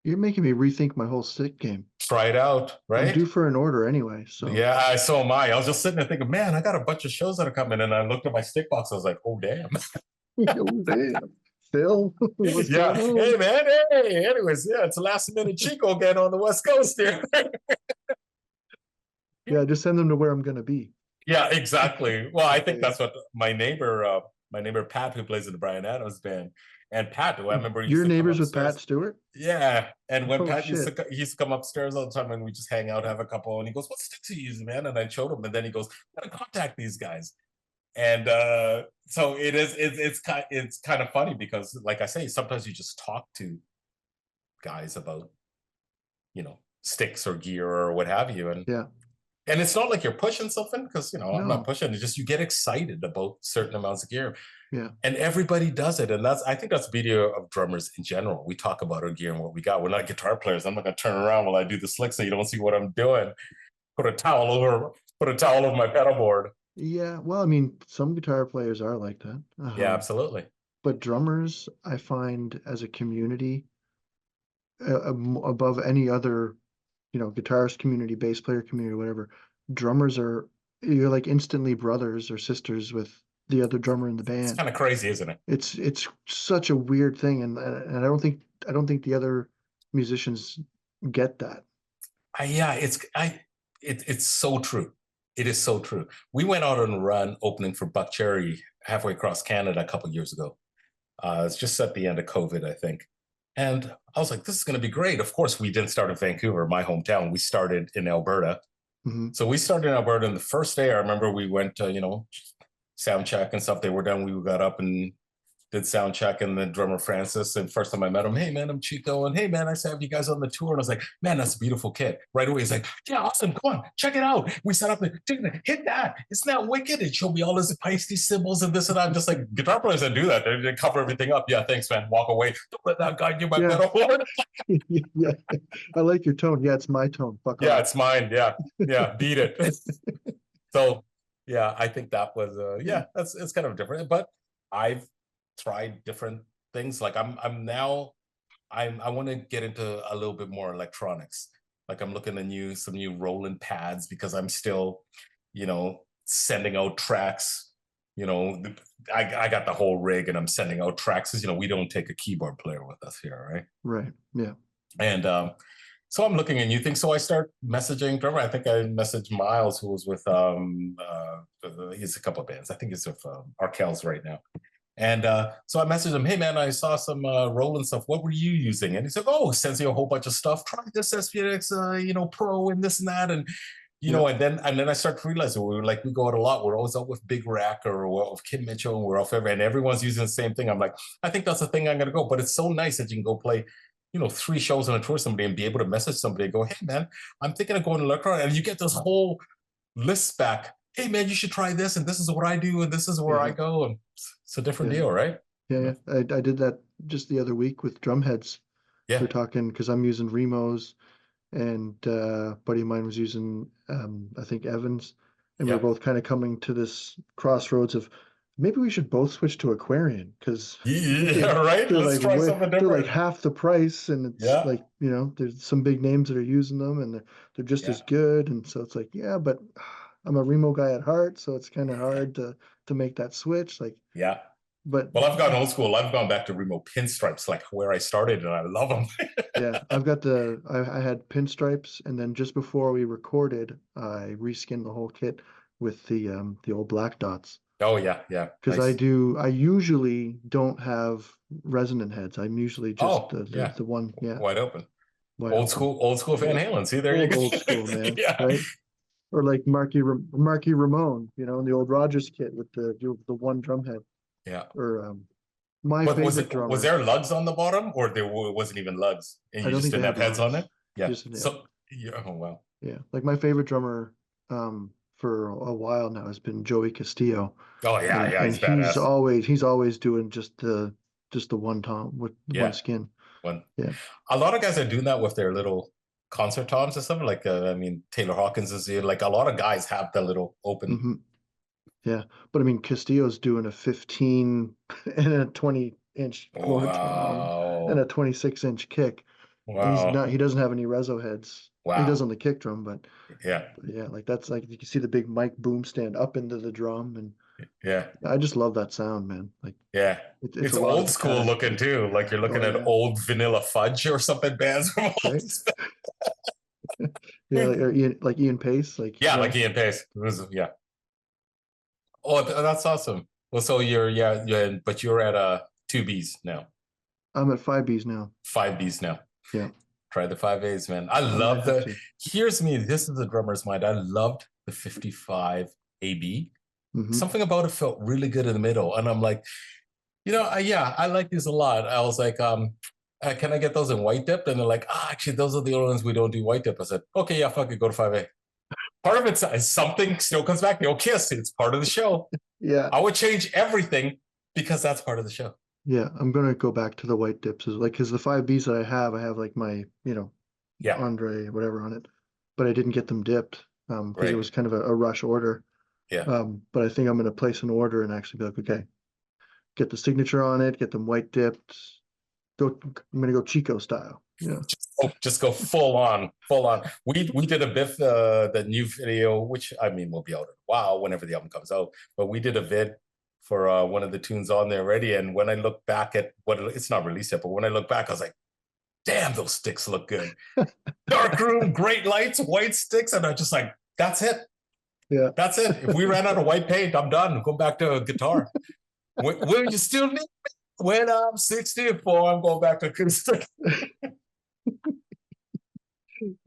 You're making me rethink my whole stick game. Try it out, I'm right? due for an order anyway, so Yeah, so am I. I was just sitting there thinking, man, I got a bunch of shows that are coming. And I looked at my stick box. I was like, oh, damn. oh damn, Phil, what's Yeah. going Hey, on? man. Hey, anyways, yeah, it's last minute Chiko again on the West Coast here. Yeah, just send them to where I'm gonna be. Yeah, exactly. Well, I think Yeah. that's what my neighbor Pat, who plays in the Brian Adams band, and Pat, who I remember used You're to come neighbors with Pat upstairs. Stewart? Yeah, and when Oh Pat shit. he used to come upstairs all the time, and we just hang out, have a couple, and he goes, "What sticks are you using, man?" And I showed him, and then he goes, "I gotta contact these guys." And so it's kind of funny because, like I say, sometimes you just talk to guys about sticks or gear or what have you, and Yeah. And it's not like you're pushing something, because I'm not No. pushing. It's just you get excited about certain amounts of gear. Yeah. And everybody does it. And I think that's the beauty of drummers in general. We talk about our gear and what we got. We're not guitar players. I'm not gonna turn around while I do the slick so you don't see what I'm doing. Put a towel over my pedal board. Yeah. Well, I mean, some guitar players are like that. Yeah, absolutely. But drummers, I find as a community, above any other, guitarist community, bass player community, whatever, drummers you're like instantly brothers or sisters with the other drummer in the It's band. kind of crazy, isn't it? It's such a weird thing, and I don't think the other musicians get that. Yeah, it's so true. It is so true. We went out on a run opening for Buck Cherry halfway across Canada a couple of years ago. It's just at the end of COVID, I think. And I was like, this is going to be great. Of course, we didn't start in Vancouver, my hometown. We started in Alberta. Mm-hmm. So we started in Alberta. And the first day, I remember we went to, sound check and stuff. They were done. We got up and did sound check, and the drummer Francis. And first time I met him, hey man, I'm Chiko, and hey man, I said, have you guys on the tour? And I was like, man, that's a beautiful kit. Right away, he's like, yeah, awesome, come on, check it out. We set up and hit that. Isn't that wicked? And showed me all his feisty symbols and this and that. I'm just like, guitar players that do that, they cover everything up. Yeah, thanks, man. Walk away. Don't let that guy give my pedal board. Yeah, I like your tone. Yeah, it's my tone. Fuck yeah, off. it's mine. Yeah, beat it. So yeah, I think that was it's kind of different, but I've tried different things. Like I want to get into a little bit more electronics. Like I'm looking at some new Roland pads, because I'm still, sending out tracks. I got the whole rig and I'm sending out tracks, because we don't take a keyboard player with us here, right? Right. Yeah. And so I'm looking at new things. So I start messaging drummer. I think I messaged Miles, who was with he's a couple of bands. I think he's with Arkells right now. And so I messaged him, hey man, I saw some Roland stuff. What were you using? And he's like, oh, sends you a whole bunch of stuff. Try this SPX, Pro and this and that. And and then I start to realize we go out a lot. We're always out with Big Rack or with Kim Mitchell, and we're off and everyone's using the same thing. I'm like, I think that's the thing I'm gonna go. But it's so nice that you can go play 3 shows on a tour somebody and be able to message somebody and go, hey man, I'm thinking of going to electron, and you get this whole list back. Hey man, you should try this, and this is what I do, and this is where I go, and it's a different deal, right? Yeah. I did that just the other week with Drumheads. Yeah. We're talking, because I'm using Remos, and a buddy of mine was using I think Evans, and we're both kind of coming to this crossroads of maybe we should both switch to Aquarian, because right. Let's try something different. They're like half the price, and it's like there's some big names that are using them, and they're just as good, and so it's like but I'm a Remo guy at heart, so it's kind of hard to make that switch. Like but I've gone old school. I've gone back to Remo pinstripes, like where I started, and I love them. Yeah, I've got I had pinstripes, and then just before we recorded, I reskinned the whole kit with the old black dots. Oh yeah. Because nice. I usually don't have resonant heads. I'm usually just the one, wide open. Old school Van Halen. See, there you go. Old school, man. Right? Or like Marky Ramone, in the old Rogers kit with the one drum head. Yeah. Or my favorite drummer. Was there lugs on the bottom, or there wasn't even lugs, and you just didn't have heads on it? Yeah. Oh wow. Yeah, like my favorite drummer for a while now has been Joey Castillo. Oh yeah, he's badass. He's always doing just the one tom with the one skin. A lot of guys are doing that with their little concert toms and stuff. Like Taylor Hawkins is here. Like a lot of guys have the little open. Mm-hmm. Yeah, but Castillo's doing a 15 and a 20-inch tom and a 26-inch kick. Wow. He doesn't have any reso heads. Wow. He does on the kick drum, but yeah, like that's like you can see the big mic boom stand up into the drum, and I just love that sound, man. Like it's old school looking too. Like you're looking at old Vanilla Fudge or something bands from like Ian Pace, like like Ian Pace. Oh, that's awesome. Well, so but you're at 2Bs now. I'm at 5Bs now. 5Bs now. Yeah. Try the 5As, man. I love the. Here's me. This is the drummer's mind. I loved the 55 AB. Mm-hmm. Something about it felt really good in the middle, and I'm like, I like these a lot. I was like, can I get those in white dip? And they're like, actually, those are the only ones we don't do white dip. I said, okay, fuck it, go to 5A. part of it's something still comes back. They'll kiss. It's part of the show. Yeah. I would change everything because that's part of the show. Yeah, I'm gonna go back to the white dips as like because the 5Bs that I have like my, Yeah. Andre, whatever on it, but I didn't get them dipped because Right. it was kind of a rush order. Yeah. But I think I'm gonna place an order and actually be like, okay, get the signature on it, get them white dipped. I'm gonna go Chiko style. Yeah. Just go full on. We did a BIF the new video, which I mean will be out in a while whenever the album comes out. But we did a vid for one of the tunes on there already. And when I look back at it's not released yet, but when I look back, I was like, damn, those sticks look good. Dark room, great lights, white sticks, and I'm just like, that's it. Yeah, that's it. If we ran out of white paint, I'm done. Go back to a guitar. Will you still need me? When I'm 64, I'm going back to acoustic.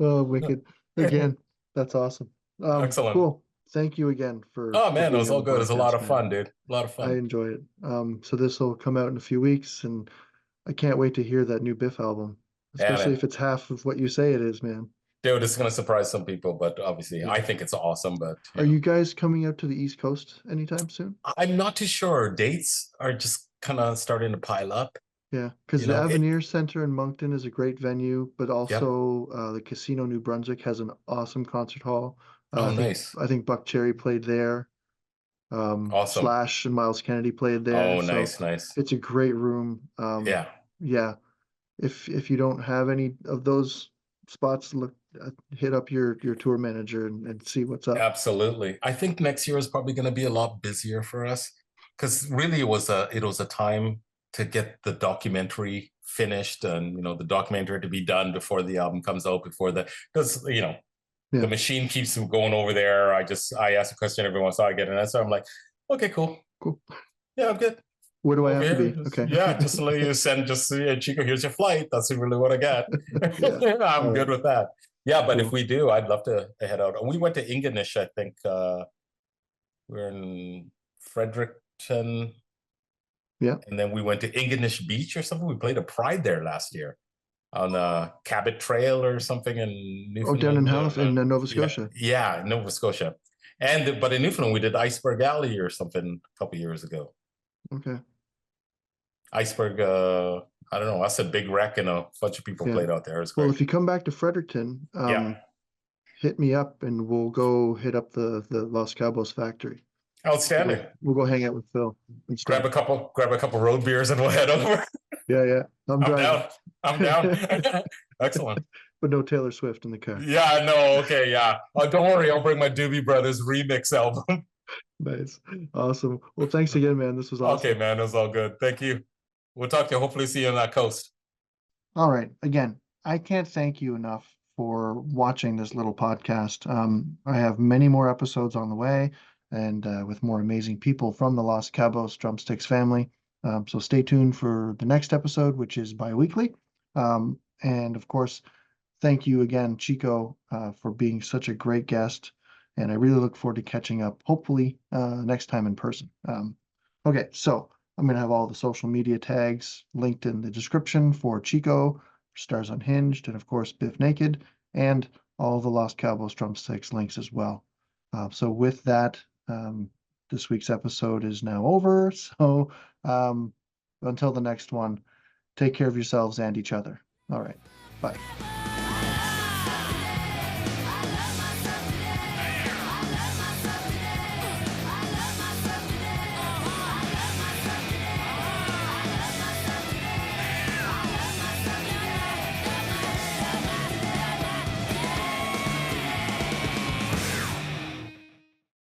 Oh, wicked. Again, that's awesome. Excellent. Cool. Thank you again for. Oh man, it was all good. It was a lot of man. fun, dude. A lot of fun. I enjoy it. So this will come out in a few weeks, and I can't wait to hear that new Biff album, especially if it's half of what you say it is, man. Dude, it's gonna surprise some people, but obviously, I think it's awesome. But are you guys coming out to the East Coast anytime soon? I'm not too sure. Dates are just kind of starting to pile up. Yeah, because the Avenir Center in Moncton is a great venue, but also the Casino New Brunswick has an awesome concert hall. Nice. I think Buck Cherry played there. Awesome. Slash and Miles Kennedy played there. Oh, nice. It's a great room. Yeah. If you don't have any of those spots, hit up your tour manager and see what's up. Absolutely. I think next year is probably going to be a lot busier for us because really it was a time to get the documentary finished and the documentary to be done before the album comes out, because the machine keeps going over there. I ask a question every once in a while, I get an answer. I'm like, okay, cool. Yeah, I'm good. Where do I have to be? Okay. Yeah, just let you send, Chiko, here's your flight. That's really what I got. I'm good with that. Yeah, but if we do, I'd love to head out. We went to Ingonish, I think. We're in Fredericton. Yeah. And then we went to Ingonish Beach or something. We played a Pride there last year on the Cabot Trail or something in Newfoundland. Down in Halifax, in Nova Scotia. Yeah, Nova Scotia. But in Newfoundland, we did Iceberg Alley or something a couple years ago. Okay. Iceberg, I don't know. That's a big wreck, and a bunch of people played out there. Well, if you come back to Fredericton, hit me up and we'll go hit up the Los Cabos factory. Outstanding. We'll go hang out with Phil. Grab a couple road beers and we'll head over. Yeah. I'm down. Excellent. But no Taylor Swift in the car. Yeah, no, okay, yeah. Don't worry, I'll bring my Doobie Brothers remix album. Nice. Awesome. Well, thanks again, man. This was awesome. Okay, man, it was all good. Thank you. We'll talk to you. Hopefully see you on that coast. All right. Again, I can't thank you enough for watching this little podcast. I have many more episodes on the way, and with more amazing people from the Los Cabos Drumsticks family. So stay tuned for the next episode, which is bi-weekly. And of course, thank you again, Chiko, for being such a great guest. And I really look forward to catching up, hopefully next time in person. Okay, so I'm going to have all the social media tags linked in the description for Chiko, Stars Unhinged, and of course, BIF Naked, and all the Los Cabos Drumsticks links as well. So with that, this week's episode is now over. So until the next one, take care of yourselves and each other. All right. Bye.